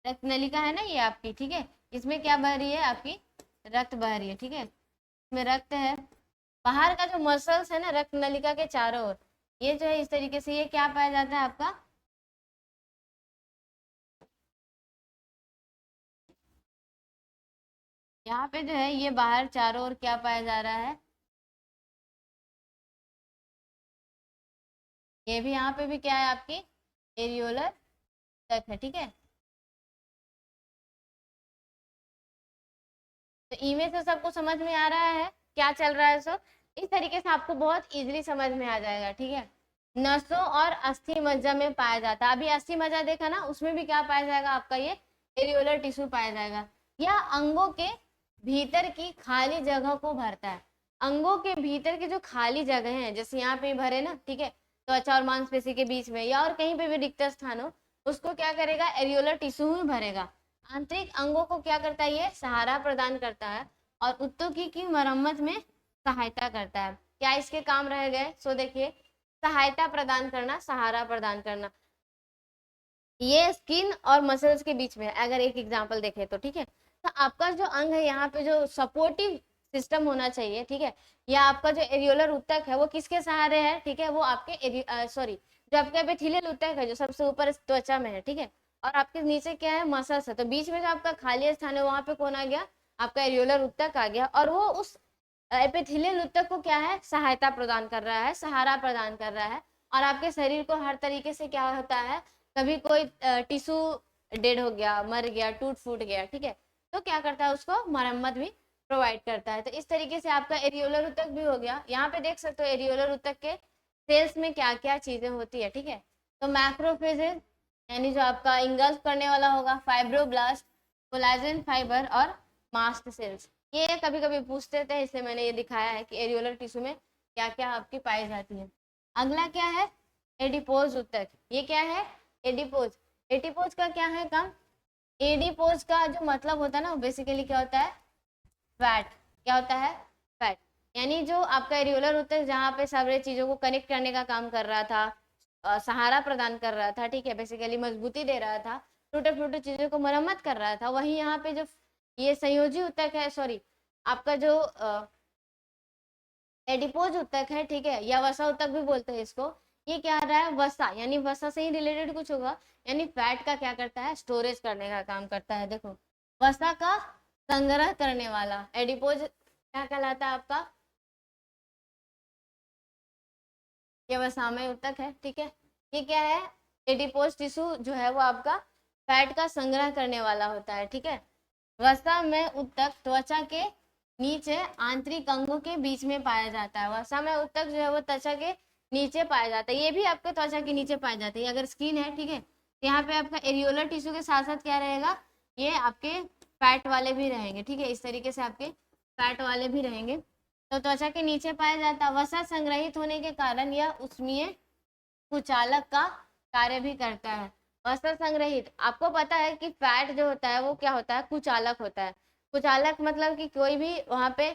रक्त नलिका है ना ये आपकी, ठीक है, इसमें क्या बह रही है आपकी, रक्त बह रही है, ठीक है, इसमें रक्त है। बाहर का जो मसल्स है ना रक्त नलिका के चारों ओर, ये जो है इस तरीके से, ये क्या पाया जाता है आपका, यहाँ पे जो है ये बाहर चारों ओर क्या पाया जा रहा है, ये भी यहाँ पे भी क्या है आपकी एरियोलर तक है, ठीक है। तो इमेज से सबको समझ में आ रहा है क्या चल रहा है। सो इस तरीके से आपको बहुत इजीली समझ में आ जाएगा, ठीक है। नसों और अस्थि मज्जा में पाया जाता है। अभी अस्थि मज्जा देखा ना, उसमें भी क्या पाया जाएगा आपका, ये एरियोलर टिश्यू पाया जाएगा। यह अंगों के भीतर की खाली जगह को भरता है। अंगों के भीतर की जो खाली जगह है, जैसे यहाँ पे भरे ना, ठीक है, त्वचा और मांसपेशी के बीच में या और कहीं पे भी रिक्त स्थान हो, उसको क्या करेगा, एरियोलर टिश्यू ही भरेगा। आंतरिक अंगों को क्या करता है, ये सहारा प्रदान करता है और उत्तकों की मरम्मत में सहायता करता है। क्या इसके काम रह गए, सो देखिए, सहायता प्रदान करना, सहारा प्रदान करना, ये स्किन और मसल्स के बीच में है। अगर एक एग्जांपल देखें तो, ठीक है। तो आपका जो अंग है, यहाँ पे जो सपोर्टिव सिस्टम होना चाहिए, ठीक है, या आपका जो एरियोलर ऊतक है वो किसके सहारे है, ठीक है, वो आपके सॉरी, जो आपके एपिथेलियल ऊतक है जो सबसे ऊपर त्वचा में है, ठीक है, और आपके नीचे क्या है, मसल्स है। तो बीच में जो आपका खाली स्थान है वहां पे कौन आ गया, आपका एरियोलर ऊतक आ गया, और वो उस एपिथेलियल ऊतक को क्या है, सहायता प्रदान कर रहा है, सहारा प्रदान कर रहा है। और आपके शरीर को हर तरीके से क्या होता है, कभी कोई टिश्यू डेड हो गया, मर गया, टूट फूट गया, ठीक है, तो क्या करता है, उसको मरम्मत भी प्रोवाइड करता है। तो इस तरीके से आपका एरियोलर ऊतक भी हो गया। यहाँ पे देख सकते हो एरियोलर ऊतक के सेल्स में क्या क्या चीजें होती है, ठीक है। तो मैक्रोफेजेस यानी जो आपका इंगल्फ करने वाला होगा, फाइब्रोब्लास्ट, कोलाजन फाइबर और मास्ट सेल्स, ये कभी कभी पूछते थे, इसलिए मैंने ये दिखाया है कि एरियोलर टिश्यू में क्या क्या आपकी पाई जाती है। अगला क्या है, एडिपोज ऊतक। ये क्या है, एडिपोज। एडिपोज का क्या है काम, एडिपोज का जो मतलब होता है ना, बेसिकली क्या होता है, फैट। क्या होता है, फैट। यानी जो आपका एरियोलर ऊतक जहाँ पे सारे चीजों को कनेक्ट करने का काम कर रहा था, सहारा प्रदान कर रहा था, ठीक है, बेसिकली मजबूती दे रहा था, टूटे फूटे चीजों को मरम्मत कर रहा था, वही यहाँ पे जो ये संयोजी ऊतक है, सॉरी, आपका जो एडिपोज ऊतक है, ठीक है, या वसा ऊतक भी बोलते हैं इसको, ये क्या रहा है, वसा, यानी वसा से ही रिलेटेड कुछ होगा, यानी फैट का क्या करता है, स्टोरेज करने का काम करता है। देखो, वसा का संग्रह करने वाला एडिपोज क्या कहलाता है आपका, ये वसामय ऊतक है, ठीक है। ये क्या है, एडिपोज टिश्यू जो है वो आपका फैट का संग्रह करने वाला होता है, ठीक है। वसा में ऊतक त्वचा के नीचे आंतरिक अंगों के बीच में पाया जाता है। वसा में ऊतक जो है वो त्वचा के नीचे पाया जाता है, ये भी आपके त्वचा के नीचे पाया जाता है। अगर स्किन है, ठीक है, तो यहाँ पे आपका एरियोलर टिश्यू के साथ साथ क्या रहेगा, ये आपके फैट वाले भी रहेंगे, ठीक है, इस तरीके से आपके फैट वाले भी रहेंगे। तो त्वचा के नीचे पाया जाता है। वसा संग्रहित होने के कारण यह उष्मीय कुचालक का कार्य भी करता है। वसा संग्रहित, आपको पता है कि फैट जो होता है वो क्या होता है, कुचालक होता है। कुचालक मतलब कि कोई भी वहां पे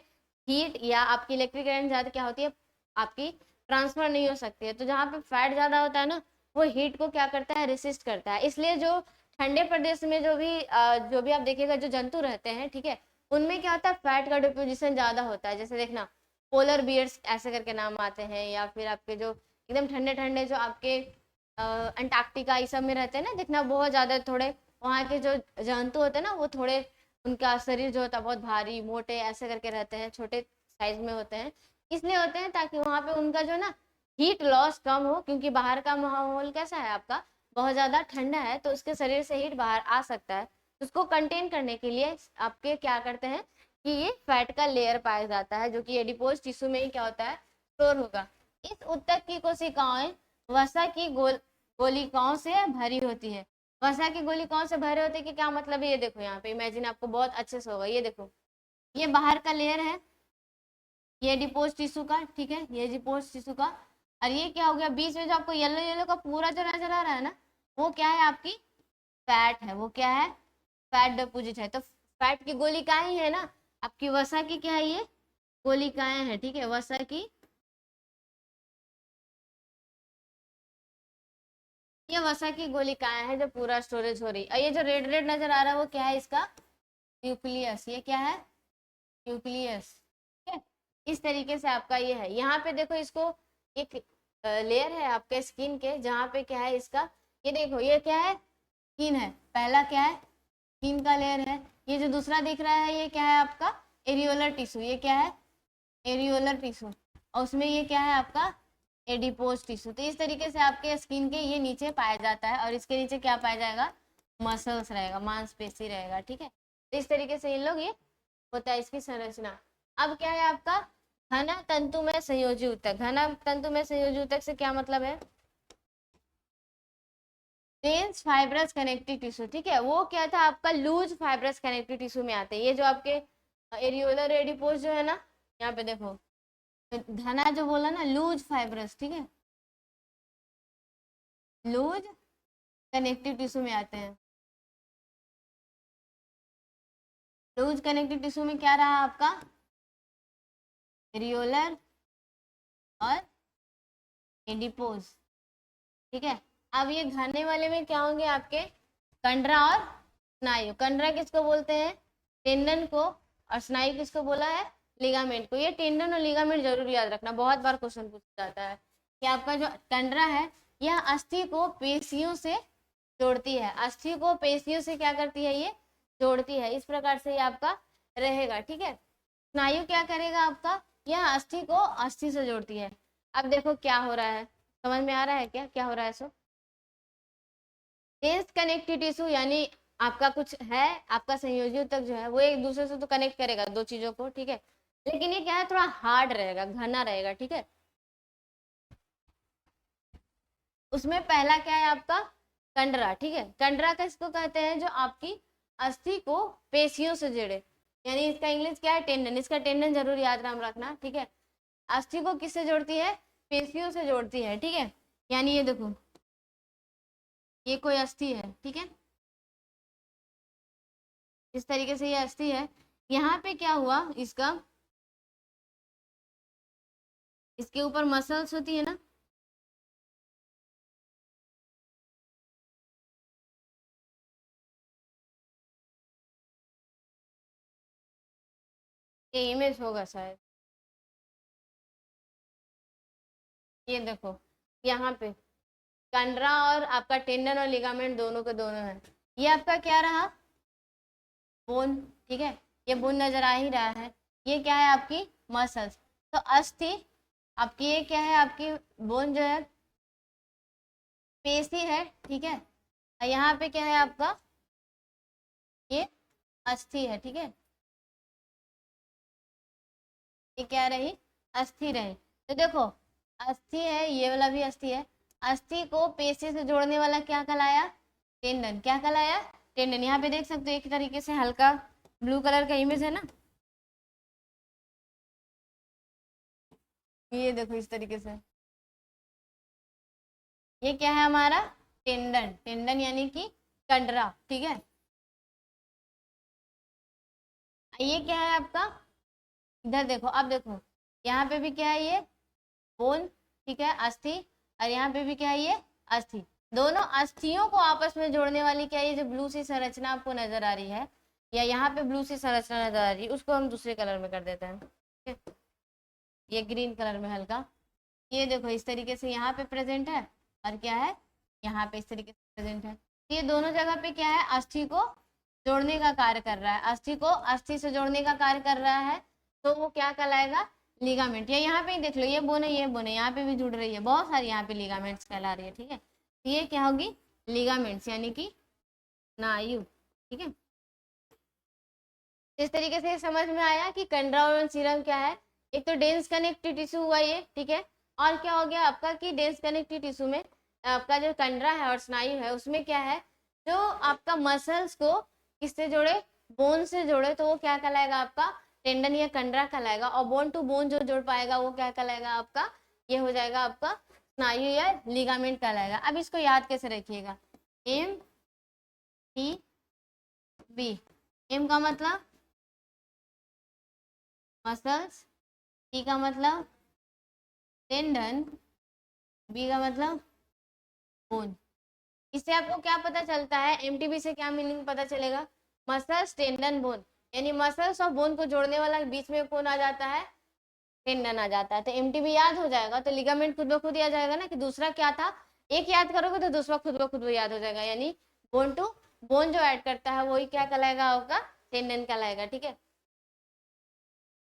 हीट या आपकी इलेक्ट्रिक करंट ज्यादा क्या होती है, आपकी ट्रांसफर नहीं हो सकती है। तो जहाँ पे फैट ज्यादा होता है ना, वो हीट को क्या करता है, रेसिस्ट करता है। इसलिए जो ठंडे प्रदेश में जो भी आप देखिएगा जो जंतु रहते हैं, ठीक है, उनमें क्या होता है, फैट का डिपोजिशन ज्यादा होता है। जैसे देखना, पोलर बियर्स ऐसे करके नाम आते हैं, या फिर आपके जो एकदम ठंडे ठंडे जो आपके अंटार्कटिका ये सब में रहते हैं ना, देखना बहुत ज्यादा थोड़े वहाँ के जो जंतु होते हैं ना, वो थोड़े उनका शरीर जो होता है बहुत भारी मोटे ऐसे करके रहते हैं, छोटे साइज में होते हैं। इसलिए होते हैं ताकि वहाँ पे उनका जो ना हीट लॉस कम हो, क्योंकि बाहर का माहौल कैसा है आपका, बहुत ज्यादा ठंडा है, तो उसके शरीर से हीट बाहर आ सकता है। उसको कंटेन करने के लिए आपके क्या करते हैं कि ये फैट का लेयर पाया जाता है, जो कि एडिपोज टिश्यू में ही क्या होता है, स्टोर होगा। इस ऊतक की कोशिकाएं वसा की गोलिकाओं से भरी होती है। वसा की गोलिकाओं से भरे होते कि क्या मतलब है, ये देखो यहाँ पे इमेजिन आपको बहुत अच्छे से होगा। ये देखो, ये बाहर का लेयर है, ये एडिपोज टिश्यू का, ठीक है, ये एडिपोज टिश्यू का। और ये क्या हो गया, बीच में जो आपको येलो येलो का पूरा जो नजर आ रहा है ना, वो क्या है, आपकी फैट है। वो क्या है, फैट डिपोजिट है। तो फैट की गोलिकाएं है ना, आपकी वसा की क्या है, ये गोलिकाएं है, ठीक है, वसा की ये वसा की गोलिकाएं हैं जो पूरा स्टोरेज हो रही है। और ये जो रेड रेड नजर आ रहा है वो क्या है, इसका न्यूक्लियस। ये क्या है, न्यूक्लियस, ठीक है। इस तरीके से आपका ये है। यहाँ पे देखो, इसको एक लेयर है आपके स्किन के, जहाँ पे क्या है इसका, ये देखो, ये क्या है, स्किन है, पहला क्या है, स्किन का लेयर है। ये जो दूसरा दिख रहा है ये क्या है आपका, एरियोलर टिश्यू। ये क्या है, एरियोलर टिश्यू। और उसमें ये क्या है आपका एडिपोज टिश्यू। तो इस तरीके से आपके स्किन के ये नीचे पाया जाता है, और इसके नीचे क्या पाया जाएगा, मसल्स रहेगा, मांसपेशी रहेगा, ठीक है। तो इस तरीके से इन लोग ये होता है इसकी संरचना। अब क्या है आपका घना तंतु में संयोजी ऊतक। घना तंतु में संयोजी ऊतक से क्या मतलब है, डेंस फाइब्रस कनेक्टिव टिश्यू, ठीक है। वो क्या था आपका लूज फाइब्रस कनेक्टिव टिश्यू में आते हैं ये जो आपके एरियोलर एडिपोज जो है ना, यहाँ पे देखो घना जो बोला ना लूज फाइब्रस, ठीक है, लूज कनेक्टिव टिश्यू में आते हैं। लूज कनेक्टिव टिश्यू में क्या रहा आपका, एरियोलर और एडिपोज, ठीक है। अब ये घने वाले में क्या होंगे आपके कंडरा और स्नायु। कंडरा किसको बोलते हैं, टेंडन को, और स्नायु किसको बोला है, लिगामेंट को। ये टेंडन और लिगामेंट जरूर याद रखना, बहुत बार क्वेश्चन पूछा जाता है कि आपका जो कंडरा है यह अस्थि को पेशियों से जोड़ती है, अस्थि को पेशियों से क्या करती है, ये जोड़ती है। इस प्रकार से ये आपका रहेगा, ठीक है। स्नायु क्या करेगा आपका, यह अस्थि को अस्थि से जोड़ती है। अब देखो क्या हो रहा है, समझ में आ रहा है क्या क्या हो रहा है। सो डेंस कनेक्टिव टिश्यू यानी आपका कुछ है, आपका संयोजी ऊतक जो है वो एक दूसरे से तो कनेक्ट करेगा दो चीजों को, ठीक है, लेकिन ये क्या है थोड़ा हार्ड रहेगा, घना रहेगा, ठीक है। उसमें पहला क्या है आपका कंडरा, ठीक है। कंडरा किसको कहते हैं, जो आपकी अस्थि को पेशियों से जोड़े, यानी इसका इंग्लिश क्या है, टेंडन। इसका टेंडन जरूर याद नाम रखना, ठीक है। अस्थि को किससे जोड़ती है, पेशियों से जोड़ती है, ठीक है। यानी ये देखो ये कोई अस्थि है, ठीक है, इस तरीके से ये अस्थि है। यहाँ पे क्या हुआ इसका, इसके ऊपर मसल्स होती है ना, ये इमेज होगा शायद, ये देखो यहाँ पे कंडरा और आपका टेंडन और लिगामेंट दोनों के दोनों है। ये आपका क्या रहा, बोन, ठीक है, ये बोन नजर आ ही रहा है। ये क्या है आपकी मसल्स। तो अस्थि आपकी ये क्या है, आपकी बोन जो है पेशी है, ठीक है, और यहाँ पे क्या है आपका ये अस्थि है, ठीक है, ये क्या रही, अस्थि रही। तो देखो अस्थि है, ये वाला भी अस्थि है, अस्थि को पेशी से जोड़ने वाला क्या कहलाया, टेंडन। क्या कहलाया, टेंडन। यहाँ पे देख सकते हो एक तरीके से हल्का ब्लू कलर का इमेज है ना, ये देखो इस तरीके से, ये क्या है हमारा टेंडन, टेंडन यानी कि कंडरा, ठीक है। ये क्या है आपका, इधर देखो, अब देखो यहाँ पे भी क्या है, ये बोन, ठीक है, अस्थि, और यहाँ पे भी क्या है ये अस्थि। दोनों अस्थियों को आपस में जोड़ने वाली क्या है, ये जो ब्लू सी संरचना आपको नजर आ रही है, या यहाँ पे ब्लू सी संरचना नजर आ रही है, उसको हम दूसरे कलर में कर देते हैं, ठीक है, ये ग्रीन कलर में हल्का। ये देखो इस तरीके से यहाँ पे प्रेजेंट है, और क्या है यहाँ पे इस तरीके से प्रेजेंट है। ये दोनों जगह पे क्या है, अस्थि को जोड़ने का कार्य कर रहा है, अस्थि को अस्थि से जोड़ने का कार्य कर रहा है, तो वो क्या कहलाएगा, लिगामेंट। या यहाँ पे देख लो ये बोन है, ये बोन है, यहाँ पे भी जुड़ रही है, बहुत सारी यहाँ पे लिगामेंट्स कहला रही है, ठीक है। ये क्या होगी, लिगामेंट्स यानी कि स्नायु, ठीक है। इस तरीके से समझ में आया कि कंडरा और सीरम क्या है, एक तो डेंस कनेक्टिव टिश्यू हुआ ये, ठीक है, और क्या हो गया आपका कि डेंस कनेक्टिव टिश्यू में आपका जो कंडरा है और स्नायु है उसमें क्या है, जो आपका मसल्स को किससे जोड़े, बोन से जोड़े, तो वो क्या कहलाएगा आपका टेंडन या कंडरा कहलाएगा। और बोन टू बोन जो जोड़ पाएगा वो क्या कहलाएगा आपका, ये हो जाएगा आपका स्नायु या लिगामेंट कहलाएगा। अब इसको याद कैसे रखिएगा, एम टी बी, एम का मतलब मसल्स, टी का मतलब टेंडन, बी का मतलब बोन। इससे आपको क्या पता चलता है, एमटीबी से क्या मीनिंग पता चलेगा, मसल्स टेंडन बोन, यानी मसल्स और बोन को जोड़ने वाला बीच में कौन आ जाता है, टेंडन आ जाता है। तो एमटीबी याद हो जाएगा तो लिगामेंट खुद ब खुद याद जाएगा ना, कि दूसरा क्या था, एक याद करोगे तो दूसरा खुद ब खुद वो याद हो जाएगा, यानी बोन टू बोन जो ऐड करता है वही क्या कहलाएगा आपका टेंडन कहलाएगा, ठीक है,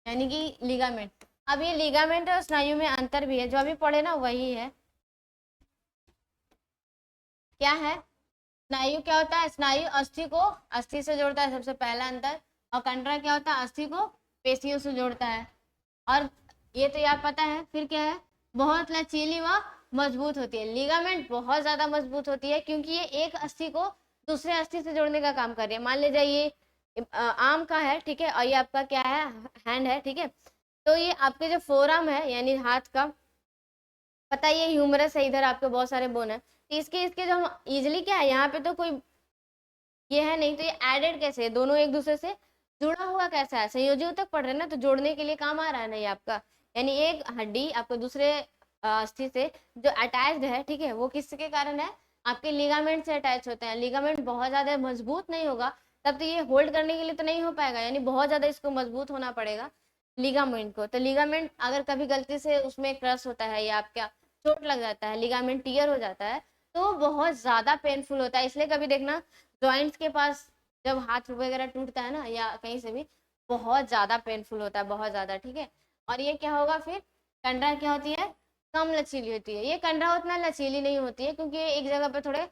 यानी कि लिगामेंट। अब ये लिगामेंट और स्नायु में अंतर भी है, जो अभी पढ़े ना वही है। क्या है? स्नायु क्या होता है? स्नायु अस्थि को अस्थि से जोड़ता है, सबसे पहला अंतर। और कंडरा क्या होता है? अस्थि को पेशियों से जोड़ता है। और ये तो यार पता है। फिर क्या है? बहुत लचीली व मजबूत होती है। लिगामेंट बहुत ज्यादा मजबूत होती है, क्योंकि ये एक अस्थि को दूसरे अस्थि से जोड़ने का काम कर रही है। मान लीजिए ये आर्म का है, ठीक है, और ये आपका क्या है? हैंड है, ठीक है। तो ये आपके जो फोरआर्म है यानी हाथ का, पता है ये ह्यूमरस है, इधर आपके बहुत सारे बोन है, तो इसके इसके जो हम इजिली क्या है, यहाँ पे तो कोई ये है नहीं, तो ये एडेड कैसे है? दोनों एक दूसरे से जुड़ा हुआ कैसा है? संयोजी तक पढ़ रहे हैं ना, तो जोड़ने के लिए काम आ रहा है ना ये आपका। यानी एक हड्डी आपको दूसरे अस्थि से जो अटैच्ड है, ठीक है, वो किसके कारण है? आपके लिगामेंट से अटैच होते हैं। लिगामेंट बहुत ज्यादा मजबूत नहीं होगा तब तो ये होल्ड करने के लिए तो नहीं हो पाएगा, यानी बहुत ज्यादा इसको मजबूत होना पड़ेगा लिगामेंट को। तो लिगामेंट अगर कभी गलती से उसमें क्रश होता है या आपका चोट लग जाता है, लिगामेंट टियर हो जाता है, तो बहुत ज्यादा पेनफुल होता है। इसलिए कभी देखना जॉइंट्स के पास जब हाथ वगैरह टूटता है ना, या कहीं से भी, बहुत ज्यादा पेनफुल होता है, बहुत ज्यादा, ठीक है। और ये क्या होगा फिर? कंडरा क्या होती है? कम लचीली होती है। ये कंडरा उतना लचीली नहीं होती है, क्योंकि ये एक जगह पे थोड़े,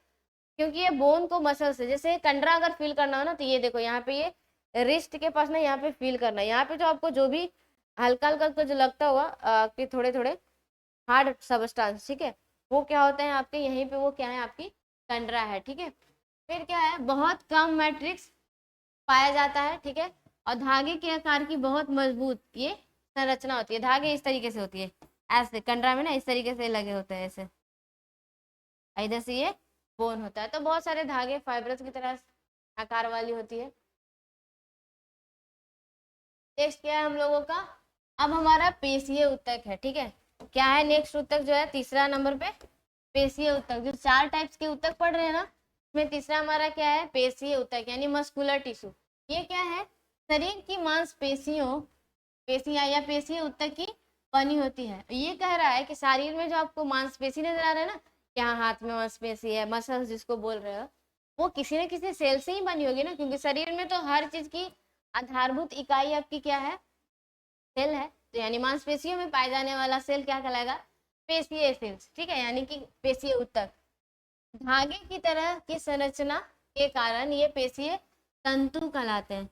क्योंकि ये बोन को मसल से, जैसे कंडरा अगर फील करना हो ना, तो ये देखो यहाँ पे ये रिस्ट के पास ना, यहाँ पे फील करना है। यहाँ पे जो आपको जो भी हल्का हल्का जो लगता हुआ कि थोड़े थोड़े हार्ड सबस्टांस, ठीक है, वो क्या होते हैं आपके यहीं पे, वो क्या है? आपकी कंडरा है, ठीक है। फिर क्या है? बहुत कम मैट्रिक्स पाया जाता है, ठीक है। और धागे के आकार की बहुत मजबूत ये संरचना होती है। धागे इस तरीके से होती है, ऐसे कंडरा में ना इस तरीके से लगे होते हैं ऐसे, इधर से ये बोन होता है। तो बहुत सारे धागे फाइब्रस की तरह आकार वाली होती है। नेक्स्ट क्या है हम लोगों का? अब हमारा पेशीय ऊतक है, ठीक है। क्या है नेक्स्ट ऊतक जो है तीसरा नंबर पे? पेशीय ऊतक। जो 4 टाइप्स के ऊतक पढ़ रहे हैं ना, उसमें तीसरा हमारा क्या है? पेशीय ऊतक, यानी मस्कुलर टिश्यू। ये क्या है? शरीर की मांसपेशियों, पेशियां या पेशीय ऊतक की बनी होती है। ये कह रहा है कि शरीर में जो आपको मांसपेशी नजर आ रहा है ना, यहाँ हाथ में मांसपेशी है, मसल्स जिसको बोल रहे हो, वो किसी न किसी सेल से ही बनी होगी ना, क्योंकि शरीर में तो हर चीज की आधारभूत इकाई आपकी क्या है? सेल है। तो यानी मांसपेशियों में पाए जाने वाला सेल क्या कहलाएगा? पेशीय सेल्स, ठीक है, यानी कि पेशीय ऊतक। धागे की तरह की संरचना के कारण ये पेशीय तंतु कहलाते हैं।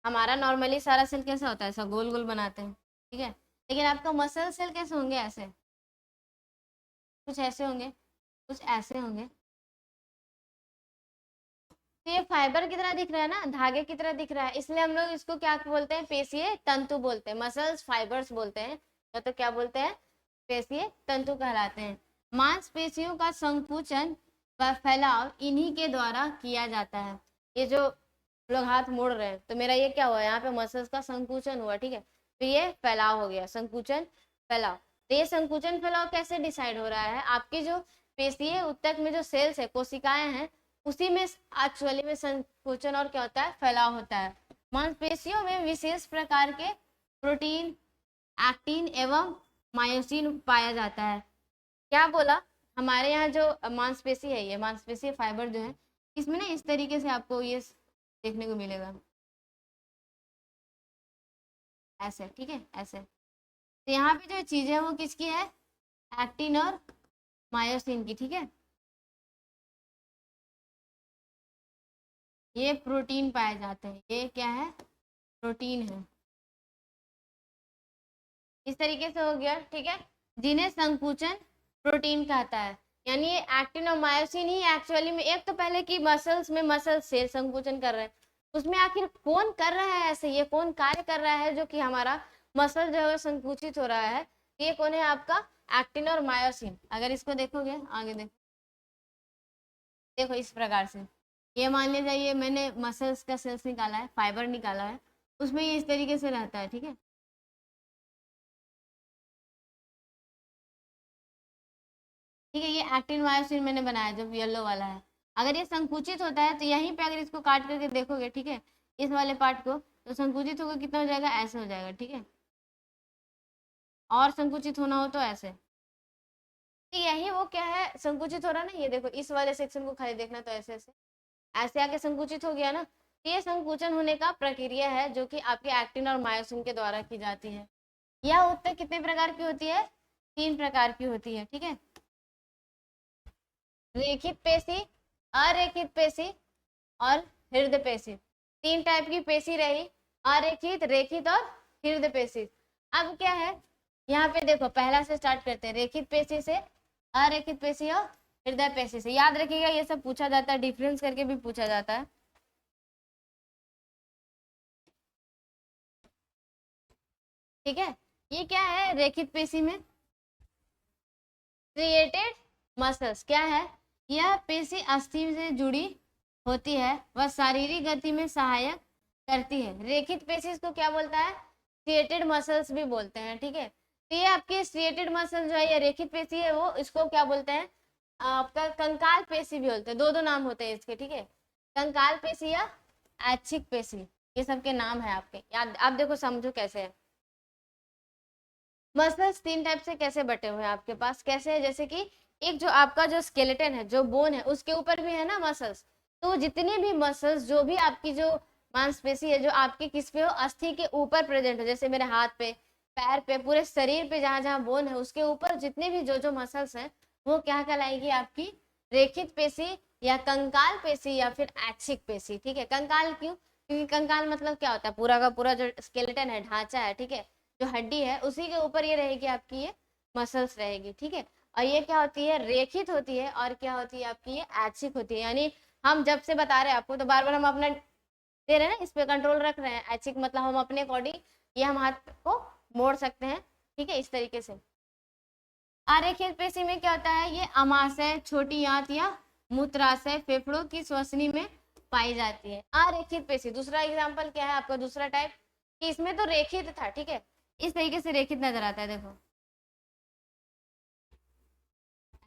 हमारा नॉर्मली सारा सेल कैसा होता है? ऐसा गोल गोल बनाते हैं, ठीक है। लेकिन आपका मसल सेल कैसे होंगे? ऐसे, कुछ ऐसे होंगे, कुछ ऐसे होंगे। तो ये फाइबर की तरह दिख रहा है ना, धागे की तरह दिख रहा है, इसलिए हम लोग इसको क्या बोलते हैं? पेशीय तंतु बोलते हैं, मसल्स फाइबर्स बोलते हैं, या तो क्या बोलते हैं? पेशीय तंतु कहलाते हैं। मांसपेशियों का संकुचन व फैलाव इन्हीं के द्वारा किया जाता है। ये जो लोग हाथ मोड़ रहे हैं, तो मेरा ये क्या हुआ? यहाँ पे मसल्स का संकुचन हुआ, ठीक है, फिर ये फैलाव हो गया, संकुचन फैलाव। तो ये संकुचन फैलाव कैसे डिसाइड हो रहा है? आपकी जो पेशीय ऊतक में जो सेल्स है, कोशिकाएं हैं, उसी में एक्चुअली में संकुचन और क्या होता है? फैलाव होता है। मांसपेशियों में विशेष प्रकार के प्रोटीन, एक्टिन एवं मायोसिन पाया जाता है। क्या बोला? हमारे यहाँ जो मांसपेशी है, ये मांसपेशी फाइबर जो है, इसमें ना इस तरीके से आपको ये देखने को मिलेगा, ऐसे, ठीक है, ऐसे। तो यहाँ पे जो चीजें हैं वो किसकी है? एक्टिन और मायोसिन की, ठीक है। ये प्रोटीन पाए जाते हैं, ये क्या है? प्रोटीन है। इस तरीके से हो गया, ठीक है, जिन्हें संकुचन प्रोटीन कहता है। यानी ये एक्टिन और मायोसिन ही एक्चुअली में, एक तो पहले की मसल्स में मसल से संकुचन कर रहे हैं, उसमें आखिर कौन कर रहा है ऐसे? ये कौन कार्य कर रहा है जो कि हमारा मसल जो है संकुचित हो रहा है? ये कौन है आपका? एक्टिन और मायोसिन। अगर इसको देखोगे आगे, देखो देखो इस प्रकार से, ये मान लीजिए ये मैंने मसल्स का सेल्स निकाला है, फाइबर निकाला है, उसमें ये इस तरीके से रहता है, ठीक है। ठीक है, ये एक्टिन मायोसिन मैंने बनाया जो येलो वाला है। अगर ये संकुचित होता है तो यहीं पे अगर इसको काट करके देखोगे, ठीक है, इस वाले पार्ट को, तो संकुचित होकर कितना हो जाएगा? ऐसे हो जाएगा, ठीक है। और संकुचित होना हो तो ऐसे। तो यही वो क्या है? संकुचित हो रहा है ना, ये देखो इस वाले सेक्शन को खाली देखना, तो ऐसे ऐसे ऐसे आके संकुचित हो गया ना। तो ये संकुचन होने का प्रक्रिया है जो कि आपके एक्टिन और मायोसिन के द्वारा की जाती है। यह ऊतक कितने प्रकार की होती है? 3 प्रकार की होती है, ठीक है। रेखित पेशी, अरेखित पेशी और हृदय पेशी। 3 टाइप की पेशी रही, अरेखित, रेखित और हृदय पेशी। अब क्या है, यहाँ पे देखो पहला से स्टार्ट करते हैं, रेखित पेशी से, अरेखित पेशी और हृदय पेशी से। याद रखिएगा ये सब पूछा जाता है, डिफरेंस करके भी पूछा जाता है। ठीक है, ये क्या है रेखित पेशी में? Created muscles. क्या है? यह पेशी अस्थि से जुड़ी होती है, वह शारीरिक गति में सहायक करती है। रेखित पेशी को क्या बोलता है? क्रिएटेड मसल्स भी बोलते हैं, ठीक है। तो ये आपके क्रिएटेड मसल जो है, ये रेखित पेशी है, वो इसको क्या बोलते हैं? आपका कंकाल पेशी भी बोलते हैं। दो दो नाम होते हैं इसके, ठीक है। कंकाल पेशी या ऐच्छिक पेशी, ये सबके नाम है आपके। याद, आप देखो समझो कैसे है। मसल्स 3 टाइप से कैसे बटे हुए हैं आपके पास, कैसे है? जैसे कि एक जो आपका जो स्केलेटन है, जो बोन है, उसके ऊपर भी है ना मसल्स। तो जितनी भी मसल्स, जो भी आपकी जो मांसपेशी है, जो आपके किस पे हो, अस्थि के ऊपर प्रेजेंट हो, जैसे मेरे हाथ पे, पैर पे, पूरे शरीर पे जहां जहां बोन है, उसके ऊपर जितने भी जो जो मसल्स हैं, वो क्या कहलाएगी? आपकी रेखित पेशी या कंकाल पेशी या फिर ऐच्छिक पेशी, ठीक है। कंकाल क्यों? क्योंकि कंकाल मतलब क्या होता है? पूरा का पूरा जो स्केलेटन है, ढांचा है, ठीक है, जो हड्डी है, उसी के ऊपर ये रहेगी आपकी ये मसल्स रहेगी, ठीक है। और ये क्या होती है? रेखित होती है। और क्या होती है आपकी? ये ऐच्छिक होती है। यानी हम जब से बता रहे हैं आपको, तो बार बार हम अपना दे रहे हैं ना, इस पे कंट्रोल रख रहे हैं। ऐच्छिक मतलब हम अपने अकॉर्डिंग ये हम हाथ को मोड़ सकते हैं, ठीक है, इस तरीके से। आरेखित पेशी में क्या होता है? ये अमाशय, छोटी आंत या मूत्राशय, फेफड़ों की श्वसनी में पाई जाती है। आरेखित पेशी। दूसरा एग्जांपल क्या है आपका? दूसरा टाइप कि इसमें तो रेखित था, ठीक है, इस तरीके से रेखित नजर आता है। देखो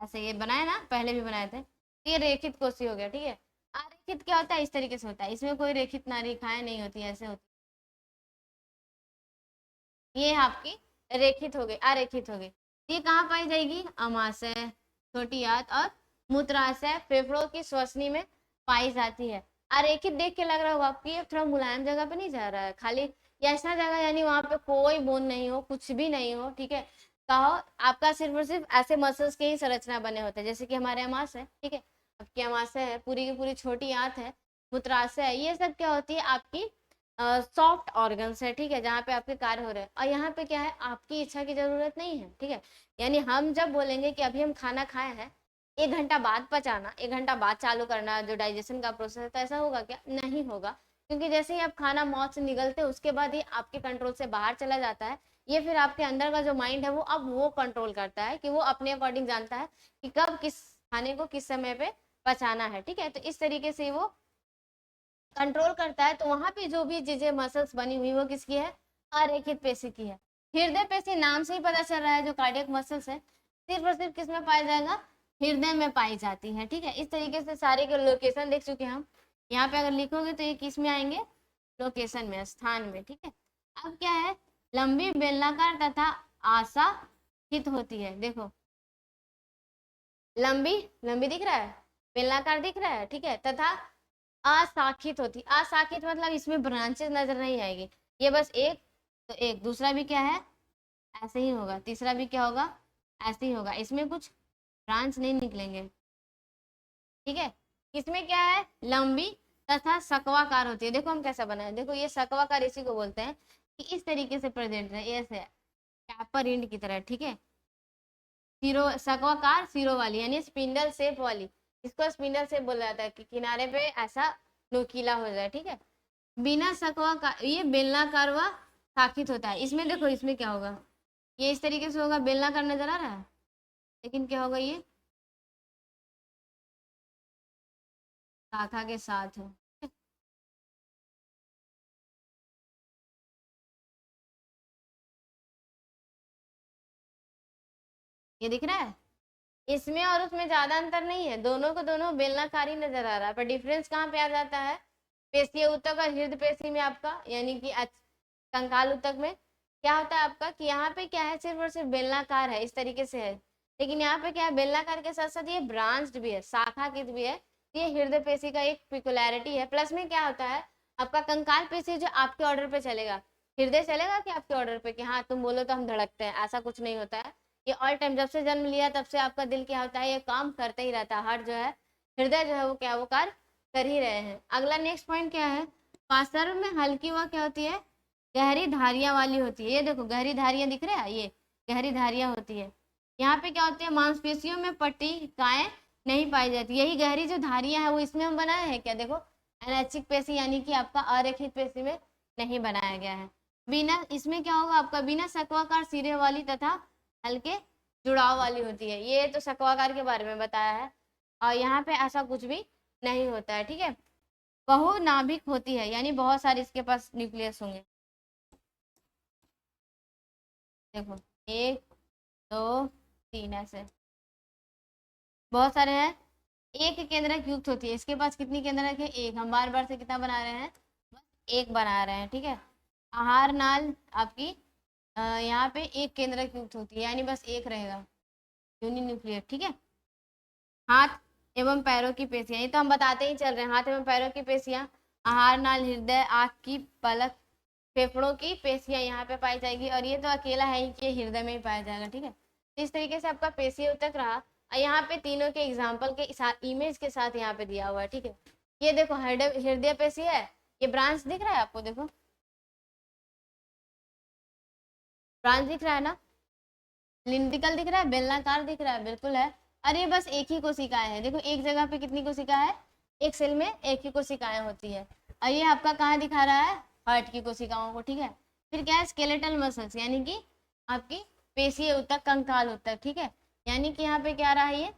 ऐसे ये बनाए ना, पहले भी बनाए थे, तो ये रेखित कोशी हो गया, ठीक है। अरेखित क्या होता है? इस तरीके से होता है, इसमें कोई रेखित रेखाएं नहीं होती, ऐसे होती। ये आपकी रेखित हो गई, अरेखित हो गई। ये कहाँ पाई जाएगी? अमाशय, छोटी आंत और मूत्राशय, फेफड़ों की श्वसनी में पाई जाती है। अरेखित देख के लग रहा होगा आपकी ये थोड़ा मुलायम जगह पे नहीं जा रहा है, खाली या ऐसा जगह, यानी वहां पे कोई बोन नहीं हो, कुछ भी नहीं हो, ठीक है। कहो आपका सिर्फ और सिर्फ ऐसे मसल्स के ही संरचना बने होते हैं, जैसे कि हमारे अमाशय है, ठीक है, आपकी अमाशय है, पूरी की पूरी छोटी आंत है, मूत्राशय है, ये सब क्या होती है? आपकी सॉफ्ट ऑर्गन्स है, ठीक है, जहाँ पे आपके कार्य हो रहे हैं। और यहाँ पे क्या है? आपकी इच्छा की जरूरत नहीं है, ठीक है। यानी हम जब बोलेंगे कि अभी हम खाना खाए हैं, 1 घंटा बाद पचाना, 1 घंटा बाद चालू करना जो डाइजेशन का प्रोसेस है, तो ऐसा होगा क्या? नहीं होगा। क्योंकि जैसे ही आप खाना मौत से निगलते हैं, उसके बाद ही आपके कंट्रोल से बाहर चला जाता है। ये फिर आपके अंदर का जो माइंड है, वो अब वो कंट्रोल करता है कि वो अपने अकॉर्डिंग जानता है कि कब किस खाने को किस समय पे पचाना है, ठीक है। तो इस तरीके से वो कंट्रोल करता है। तो वहां पे जो भी चीजें मसल्स बनी हुई, वो किसकी है? अरेखित पेशी की है। हृदय पेशी नाम से ही पता चल रहा है, जो कार्डियक मसल्स है, सिर्फ और सिर्फ किस में पाया जाएगा? हृदय में पाई जाती है, ठीक है। इस तरीके से सारे के लोकेशन देख चुके हैं हम। यहाँ पे अगर लिखोगे तो ये किस में आएंगे? लोकेशन में, स्थान में, ठीक है। अब क्या है? लंबी बेलनाकार तथा आशाखित होती है। देखो लंबी, लंबी दिख रहा है, बेलनाकार दिख रहा है, ठीक है, तथा अशाखित होती। अशाखित मतलब इसमें ब्रांचेस नजर नहीं आएगी, ये बस एक, तो एक, दूसरा भी क्या है? ऐसे ही होगा, तीसरा भी क्या होगा? ऐसे ही होगा, इसमें कुछ ब्रांच नहीं निकलेंगे, ठीक है। इसमें क्या है? लंबी तथा सकवाकार होती है। देखो हम कैसा बना है, देखो ये सकवाकार इसी को बोलते हैं कि इस तरीके से प्रेजेंट है, ऐसे कैपर इंड की तरह, ठीक है। सिरो, सकवाकार सिरो वाली, यानी स्पिंडल शेप वाली, इसको स्पिंडल शेप बोला जाता है कि किनारे पे ऐसा नोकीला हो जाए, ठीक है। बिना सकवा का ये बेलनाकार व शाखित होता है। इसमें देखो, इसमें क्या होगा? ये इस तरीके से होगा, बेलनाकार नजर आ रहा है, लेकिन क्या होगा? ये शाखा के साथ है। ये दिख रहा है, इसमें और उसमें ज्यादा अंतर नहीं है, दोनों को दोनों बेलनाकार ही नजर आ रहा है, पर डिफरेंस कहाँ पे आ जाता है? पेशीय ऊतक और हृदय पेशी में आपका, यानी कि कंकाल ऊतक में क्या होता है आपका कि यहाँ पे क्या है? सिर्फ और सिर्फ बेलनाकार है, इस तरीके से है। लेकिन यहाँ पे क्या है? बेलनाकार के साथ साथ ये ब्रांच्ड भी है, शाखाकृत भी है। ये हृदय पेशी का एक पिकुलैरिटी है। प्लस में क्या होता है? आपका कंकाल पेशी जो आपके ऑर्डर पे चलेगा, हृदय चलेगा कि आपके ऑर्डर पे कि हाँ तुम बोलो तो हम धड़कते हैं, ऐसा कुछ नहीं होता है। ये ऑल टाइम जब से जन्म लिया तब से आपका दिल क्या होता है, ये काम करते ही रहता है। हार्ट जो है, हृदय जो है वो क्या, वो कार्य कर ही रहे हैं। अगला नेक्स्ट पॉइंट क्या है, पार्श्व में हल्की व क्या होती है, गहरी धारियां वाली होती है। ये देखो गहरी धारियां दिख रहा है, ये गहरी धारियां होती है। यहाँ पे क्या होती है, मांसपेशियों में पट्टिकाएं नहीं पाई जाती। यही गहरी जो धारियां है वो इसमें हम बनाए हैं क्या, देखो अनैच्छिक पेशी यानी कि आपका अरेखित पेशी में नहीं बनाया गया है। बिना इसमें क्या होगा आपका, बिना सक्वाकार सिरे वाली तथा हल्के जुड़ाव वाली होती है। ये तो सक्वाकार के बारे में बताया है, और यहाँ पे ऐसा कुछ भी नहीं होता है, ठीक है। बहुनाभिक होती है, यानी बहुत सारे इसके पास न्यूक्लियस होंगे। देखो 1 2 3 ऐसे बहुत सारे हैं। एक केंद्रक युक्त होती है, इसके पास कितनी केंद्रक है, एक। हम बार बार से कितना बना रहे हैं, बस एक बना रहे हैं, ठीक है। आहार नाल आपकी यहाँ पे एक केंद्रक युक्त होती है, यानी बस एक रहेगा, यूनिन्यूक्लियर, ठीक है। हाथ एवं पैरों की पेशियां, ये तो हम बताते ही चल रहे हैं। हाथ एवं पैरों की पेशियां, आहार नाल, हृदय, आँख की पलक, फेफड़ों की पेशियां यहाँ पे पाई जाएगी। और ये तो अकेला है ही कि हृदय में ही पाया जाएगा, ठीक है। तो इस तरीके से आपका पेशीय ऊतक रहा। और यहाँ पे तीनों के एग्जाम्पल के साथ इमेज के साथ यहाँ पे दिया हुआ है, ठीक है। ये देखो हृदय हृदय पेशी है, ये ब्रांच दिख रहा है आपको, देखो ब्रांच दिख रहा है ना, सिलिंड्रिकल दिख रहा है, बेलनाकार दिख रहा है, बिल्कुल है। अरे बस एक ही कोशिकाएं है, देखो एक जगह पे कितनी कोशिका है, एक सेल में एक ही कोशिकाएं होती है। और ये आपका कहाँ दिखा रहा है, हार्ट की कोशिकाओं को, ठीक है। फिर क्या है, स्केलेटल मसल्स, यानी कि आपकी पेशीय ऊतक, कंकाल ऊतक, ठीक है। यानी कि यहाँ पे क्या रहा है, ये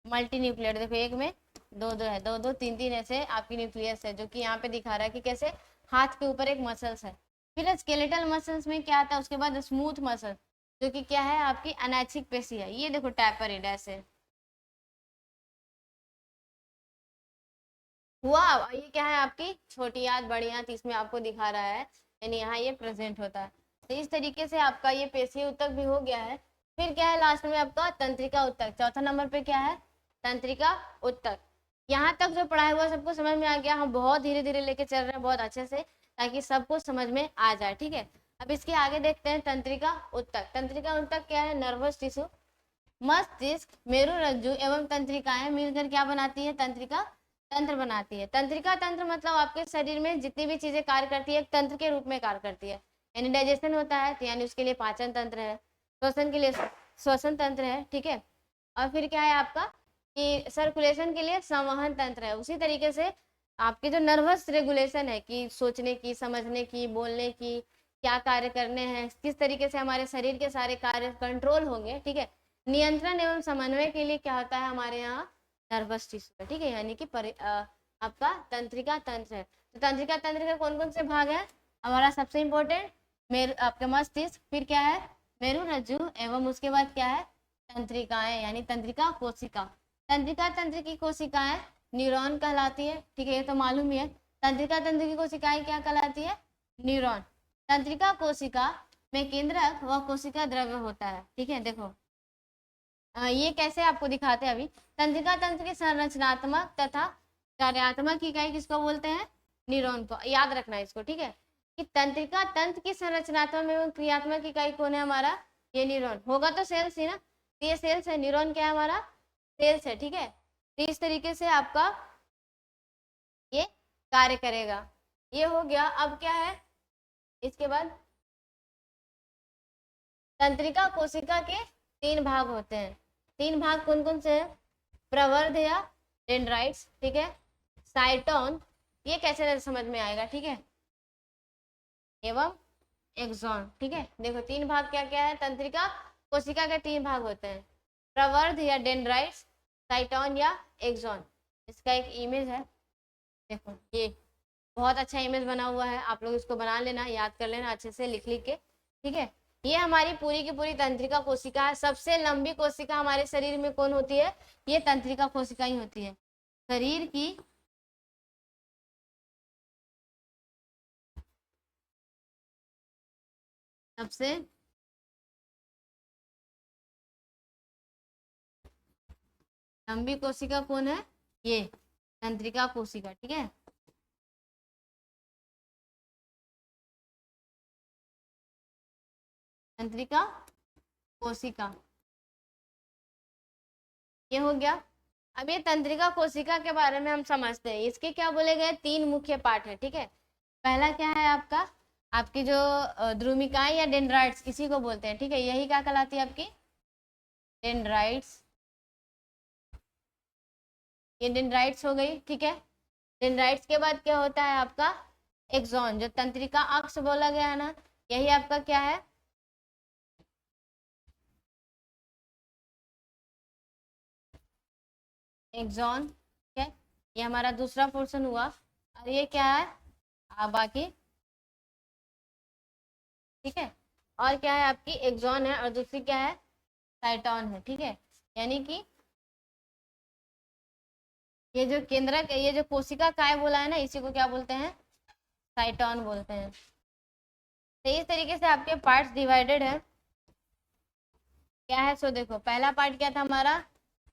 मल्टी न्यूक्लियर, देखो एक में दो दो है, दो दो तीन तीन ऐसे आपकी न्यूक्लियस है, जो कि यहाँ पे दिखा रहा है कि कैसे हाथ के ऊपर एक मसल्स है। फिर स्केलेटल मसल्स में क्या आता है, उसके बाद स्मूथ मसल, जो कि क्या है आपकी अनैच्छिक पेशी है। ये देखो टैपरिड ऐसे हुआ। और ये क्या है आपकी छोटी आंत, बड़ी आंत, इसमें आपको दिखा रहा है, यानी यहाँ ये प्रेजेंट होता है। तो इस तरीके से आपका ये पेशीय ऊतक भी हो गया है। फिर क्या है लास्ट में आपका तंत्रिका ऊतक, चौथा नंबर पे क्या है, तंत्रिका ऊतक। यहाँ तक जो पढ़ाया हुआ सबको समझ में आ गया, हम बहुत धीरे धीरे लेके चल रहे हैं, बहुत अच्छे से, ताकि सबको समझ में आ जाए, ठीक है। अब इसके आगे देखते हैं तंत्रिका ऊतक। तंत्रिका ऊतक क्या है, नर्वस टिश्यू, मस्तिष्क, मेरुरज्जु एवं तंत्रिकाएं मिलकर क्या बनाती है, तंत्रिका तंत्र बनाती है। तंत्रिका तंत्र मतलब आपके शरीर में जितनी भी चीजें कार्य करती है, एक तंत्र के रूप में कार्य करती है। यानी डाइजेशन होता है तो यानी उसके लिए पाचन तंत्र है, श्वसन के लिए श्वसन तंत्र है, ठीक है। और फिर क्या है आपका कि सर्कुलेशन के लिए संवहन तंत्र है। उसी तरीके से आपके जो नर्वस रेगुलेशन है, कि सोचने की, समझने की, बोलने की, क्या कार्य करने हैं, किस तरीके से हमारे शरीर के सारे कार्य कंट्रोल होंगे, ठीक है। नियंत्रण एवं समन्वय के लिए क्या होता है हमारे यहाँ, नर्वस टिश्यू है, ठीक है। यानी कि आपका तंत्रिका तंत्र है। तो तंत्रिका तंत्र के कौन कौन से भाग हैं, हमारा सबसे इंपॉर्टेंट मेरु, आपके मस्तिष्क, फिर क्या है मेरुरज्जु, एवं उसके बाद क्या है तंत्रिकाएं, यानी तंत्रिका कोशिका। तंत्रिका तंत्र की कोशिकाएं न्यूरॉन कहलाती है, ठीक है, ये तो मालूम ही है। तंत्रिका तंत्र की कोशिकाएं क्या कहलाती है, न्यूरॉन। तंत्रिका कोशिका में केंद्रक व कोशिका द्रव्य होता है, ठीक है। देखो ये कैसे आपको दिखाते हैं अभी। तंत्रिका तंत्र की संरचनात्मक तथा कार्यात्मक इकाई किसको बोलते हैं, न्यूरॉन को। याद रखना है इसको, ठीक है, कि तंत्रिका तंत्र की संरचनात्मक एवं क्रियात्मक इकाई कौन है हमारा, ये न्यूरॉन होगा, तो सेल्स ही ना, तो ये सेल्स है, न्यूरॉन क्या है हमारा, सेल्स है, ठीक है। तो इस तरीके से आपका ये कार्य करेगा। ये हो गया। अब क्या है इसके बाद, तंत्रिका कोशिका के 3 भाग होते हैं। 3 भाग कौन कौन से हैं, प्रवर्ध या डेंड्राइट्स, ठीक है, साइटोन, ये कैसे समझ में आएगा, ठीक है, एवं एक्सॉन, ठीक है। देखो 3 भाग क्या क्या है, तंत्रिका कोशिका के 3 भाग होते हैं, प्रवर्ध या डेंड्राइट्स, साइटोन या एक्सॉन। इसका एक इमेज है, देखो ये बहुत अच्छा इमेज बना हुआ है, आप लोग इसको बना लेना, याद कर लेना अच्छे से लिख लिख के, ठीक है। ये हमारी पूरी की पूरी तंत्रिका कोशिका है। सबसे लंबी कोशिका हमारे शरीर में कौन होती है, ये तंत्रिका कोशिका ही होती है। शरीर की सबसे लंबी कोशिका कौन है, ये तंत्रिका कोशिका, ठीक है। तंत्रिका कोशिका, ये हो गया। अब ये तंत्रिका कोशिका के बारे में हम समझते हैं। इसके क्या बोले गए, 3 मुख्य पार्ट है, ठीक है। पहला क्या है आपका, आपकी जो द्रुमिकाएं या डेंड्राइट्स इसी को बोलते हैं, ठीक है। यही क्या कहलाती है आपकी डेंड्राइट्स, ये डेंड्राइट्स हो गई, ठीक है। डेंड्राइट्स के बाद क्या होता है आपका एक्सॉन, जो तंत्रिका अक्ष बोला गया है ना, यही आपका क्या है एक्सॉन, ठीक है। ये हमारा दूसरा पोर्शन हुआ। और ये क्या है बाकी, ठीक है। और क्या है आपकी एक्सॉन है और दूसरी क्या है साइटोन है, ठीक है। यानी कि ये जो केंद्रक, ये जो कोशिका काय बोला है ना, इसी को क्या बोलते हैं साइटोन बोलते हैं। तो इस तरीके से आपके पार्ट्स डिवाइडेड है, क्या है। सो देखो पहला पार्ट क्या था हमारा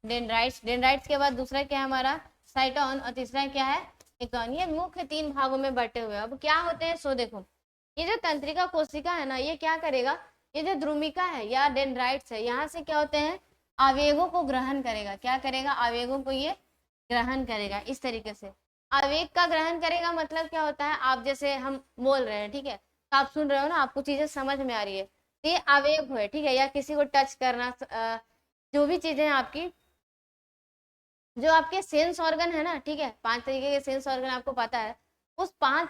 डेंड्राइट्स, डेंड्राइट्स के बाद दूसरा क्या है हमारा साइटोन और तीसरा क्या है एक्सॉन। ये मुख्य 3 भागों में बटे हुए। अब क्या होते हैं, सो देखो ये जो तंत्रिका कोशिका है ना, ये क्या करेगा, ये जो द्रुमिका है या डेंड्राइट्स है, यहाँ से क्या होते हैं आवेगों को ग्रहण करेगा। क्या करेगा, आवेगों को ये ग्रहण करेगा। इस तरीके से आवेग का ग्रहण करेगा मतलब क्या होता है, आप जैसे हम बोल रहे हैं, ठीक है, तो आप सुन रहे हो ना, आपको चीजें समझ में आ रही है, तो ये आवेग हुए, ठीक है। या किसी को टच करना, जो भी चीजें आपकी, जो आपके सेंस ऑर्गन है ना, ठीक है, 5 तरीके के सेंस ऑर्गन आपको पता है, उस 5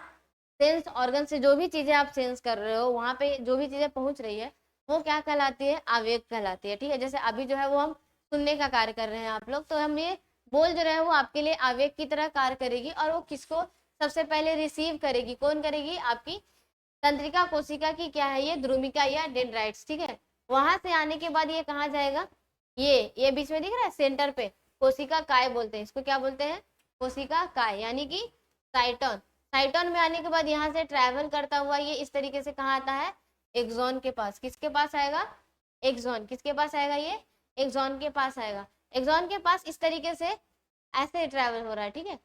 सेंस ऑर्गन से जो भी चीजें आप सेंस कर रहे हो, वहां पे जो भी चीजें पहुंच रही है, वो क्या कहलाती है आवेग कहलाती है, ठीक है। जैसे अभी जो है वो हम सुनने का कार्य कर रहे हैं आप लोग, तो हम ये बोल जो रहे हैं वो आपके लिए आवेग की तरह कार्य करेगी। और वो किसको सबसे पहले रिसीव करेगी, कौन करेगी, आपकी तंत्रिका कोशिका की क्या है ये द्रुमिका या डेंड्राइट्स, ठीक है। वहां से आने के बाद ये कहाँ जाएगा, ये बीच में दिख रहा है सेंटर पे, कोशिका काय बोलते हैं इसको, क्या बोलते हैं कोशिका काय, यानी कि साइटोन। साइटोन में आने के बाद यहाँ से ट्रैवल करता हुआ ये इस तरीके से कहाँ आता है एक्सॉन के पास। किसके पास आएगा एक्सॉन, किसके पास आएगा ये एक्सॉन के पास आएगा। एक्सॉन के पास इस तरीके से ऐसे ट्रैवल हो रहा है, ठीक है।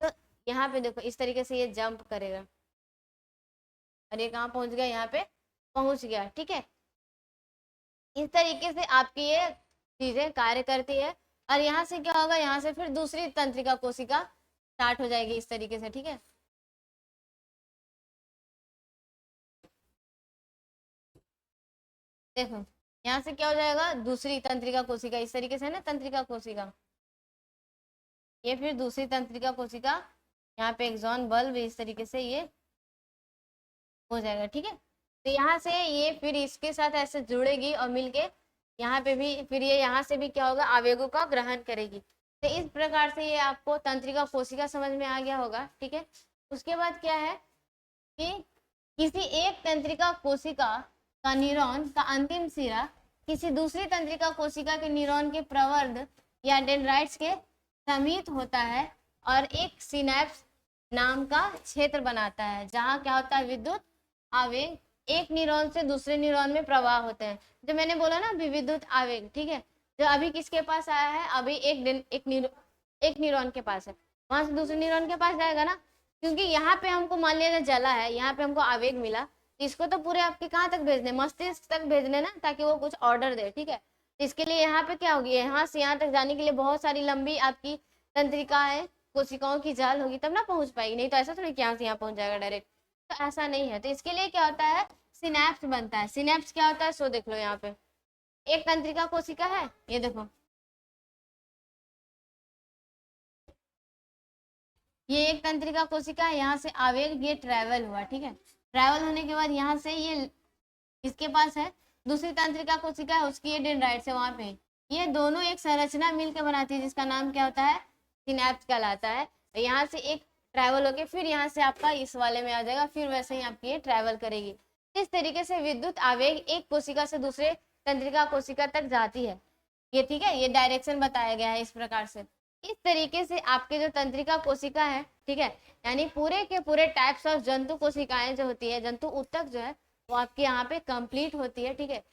तो यहाँ पे देखो इस तरीके से ये जंप करेगा और ये कहाँ पहुंच गया, यहाँ पे पहुंच गया, ठीक है। इस तरीके से आपकी ये चीजें कार्य करती है। और यहाँ से क्या होगा, यहाँ से फिर दूसरी तंत्रिका कोशिका स्टार्ट हो जाएगी इस तरीके से, ठीक है। देखो यहाँ से क्या हो जाएगा, दूसरी तंत्रिका कोशिका इस तरीके से है ना, तंत्रिका कोशिका, ये फिर दूसरी तंत्रिका कोशिका, यहाँ पे एक्सॉन बल्ब इस तरीके से ये हो जाएगा, ठीक है। तो यहाँ से ये फिर इसके साथ ऐसे जुड़ेगी और मिलके यहाँ पे भी फिर ये यहाँ से भी क्या होगा आवेगों का ग्रहण करेगी। तो इस प्रकार से ये आपको तंत्रिका कोशिका समझ में आ गया होगा, ठीक है। उसके बाद क्या है कि किसी एक तंत्रिका कोशिका का न्यूरॉन का अंतिम सिरा किसी दूसरी तंत्रिका कोशिका के न्यूरॉन के प्रवर्ध या डेंड्राइट्स के समीप होता है और एक सिनेप्स नाम का क्षेत्र बनाता है, जहाँ क्या होता है विद्युत आवेग एक न्यूरॉन से दूसरे न्यूरॉन में प्रवाह होते हैं। जो मैंने बोला ना विद्युत आवेग, ठीक है, जो अभी किसके पास आया है, अभी एक न्यूरॉन के पास है, वहां से दूसरे न्यूरॉन के पास जाएगा ना, क्योंकि यहाँ पे हमको मान लिया जला है, यहाँ पे हमको आवेग मिला, तो इसको तो पूरे आपके कहाँ तक भेजने, मस्तिष्क तक भेजने ना, ताकि वो कुछ ऑर्डर दे, ठीक है। इसके लिए यहाँ पे क्या होगी, यहाँ से यहाँ तक जाने के लिए बहुत सारी लंबी आपकी तंत्रिकाएं कोशिकाओं की जाल होगी, तब ना पहुंच पाएगी, नहीं तो ऐसा थोड़ी कि यहाँ से यहाँ पहुंच जाएगा डायरेक्ट, तो ऐसा नहीं है। तो इसके लिए क्या होता है सिनेप्स बनता है। सिनेप्स क्या होता है, सो देख लो यहाँ पे एक तंत्रिका कोशिका है, ये देखो ये एक तंत्रिका कोशिका है, यहाँ से आवेग ये ट्रेवल हुआ, ठीक है। ट्रेवल होने के बाद यहाँ से ये इसके पास है दूसरी तंत्रिका कोशिका है, उसकी ये डेंड्राइट्स है वहां पे, ये दोनों एक संरचना मिलकर बनाती है जिसका नाम क्या होता है सिनेप्स कहलाता है। तो यहाँ से एक ट्रैवल होके फिर यहाँ से आपका इस वाले में आ जाएगा, फिर वैसे ही आपकी ये ट्रैवल करेगी। इस तरीके से विद्युत आवेग एक कोशिका से दूसरे तंत्रिका कोशिका तक जाती है, ये ठीक है, ये डायरेक्शन बताया गया है इस प्रकार से। इस तरीके से आपके जो तंत्रिका कोशिका है, ठीक है, यानी पूरे के पूरे टाइप्स ऑफ जंतु कोशिकाएं जो होती है, जंतु ऊतक जो है वो आपके यहाँ पे कंप्लीट होती है, ठीक है।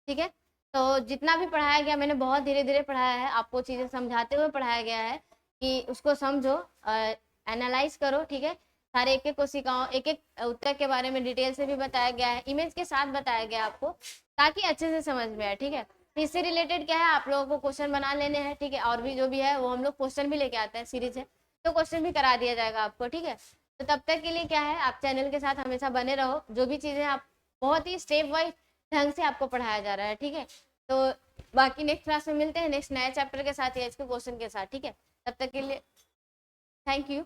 ठीक है, तो जितना भी पढ़ाया गया मैंने बहुत धीरे धीरे पढ़ाया है, आपको चीजें समझाते हुए पढ़ाया गया है कि उसको समझो, एनालाइज करो, ठीक है। सारे एक एक कोशिकाओं एक एक उत्तक के बारे में डिटेल से भी बताया गया है, इमेज के साथ बताया गया आपको, ताकि अच्छे से समझ में आए। ठीक है, तो इससे रिलेटेड क्या है, आप लोगों को क्वेश्चन बना लेने हैं। ठीक है, और भी जो भी है वो हम लोग क्वेश्चन भी लेके आते हैं, सीरीज है तो क्वेश्चन भी करा दिया जाएगा आपको। ठीक है, तो तब तक के लिए क्या है, आप चैनल के साथ हमेशा बने रहो। जो भी चीजें आप बहुत ही स्टेप वाइज ढंग से आपको पढ़ाया जा रहा है। ठीक है, तो बाकी नेक्स्ट क्लास में मिलते हैं नेक्स्ट नए चैप्टर के साथ या इसके क्वेश्चन के साथ। ठीक है, तब तक के लिए थैंक यू।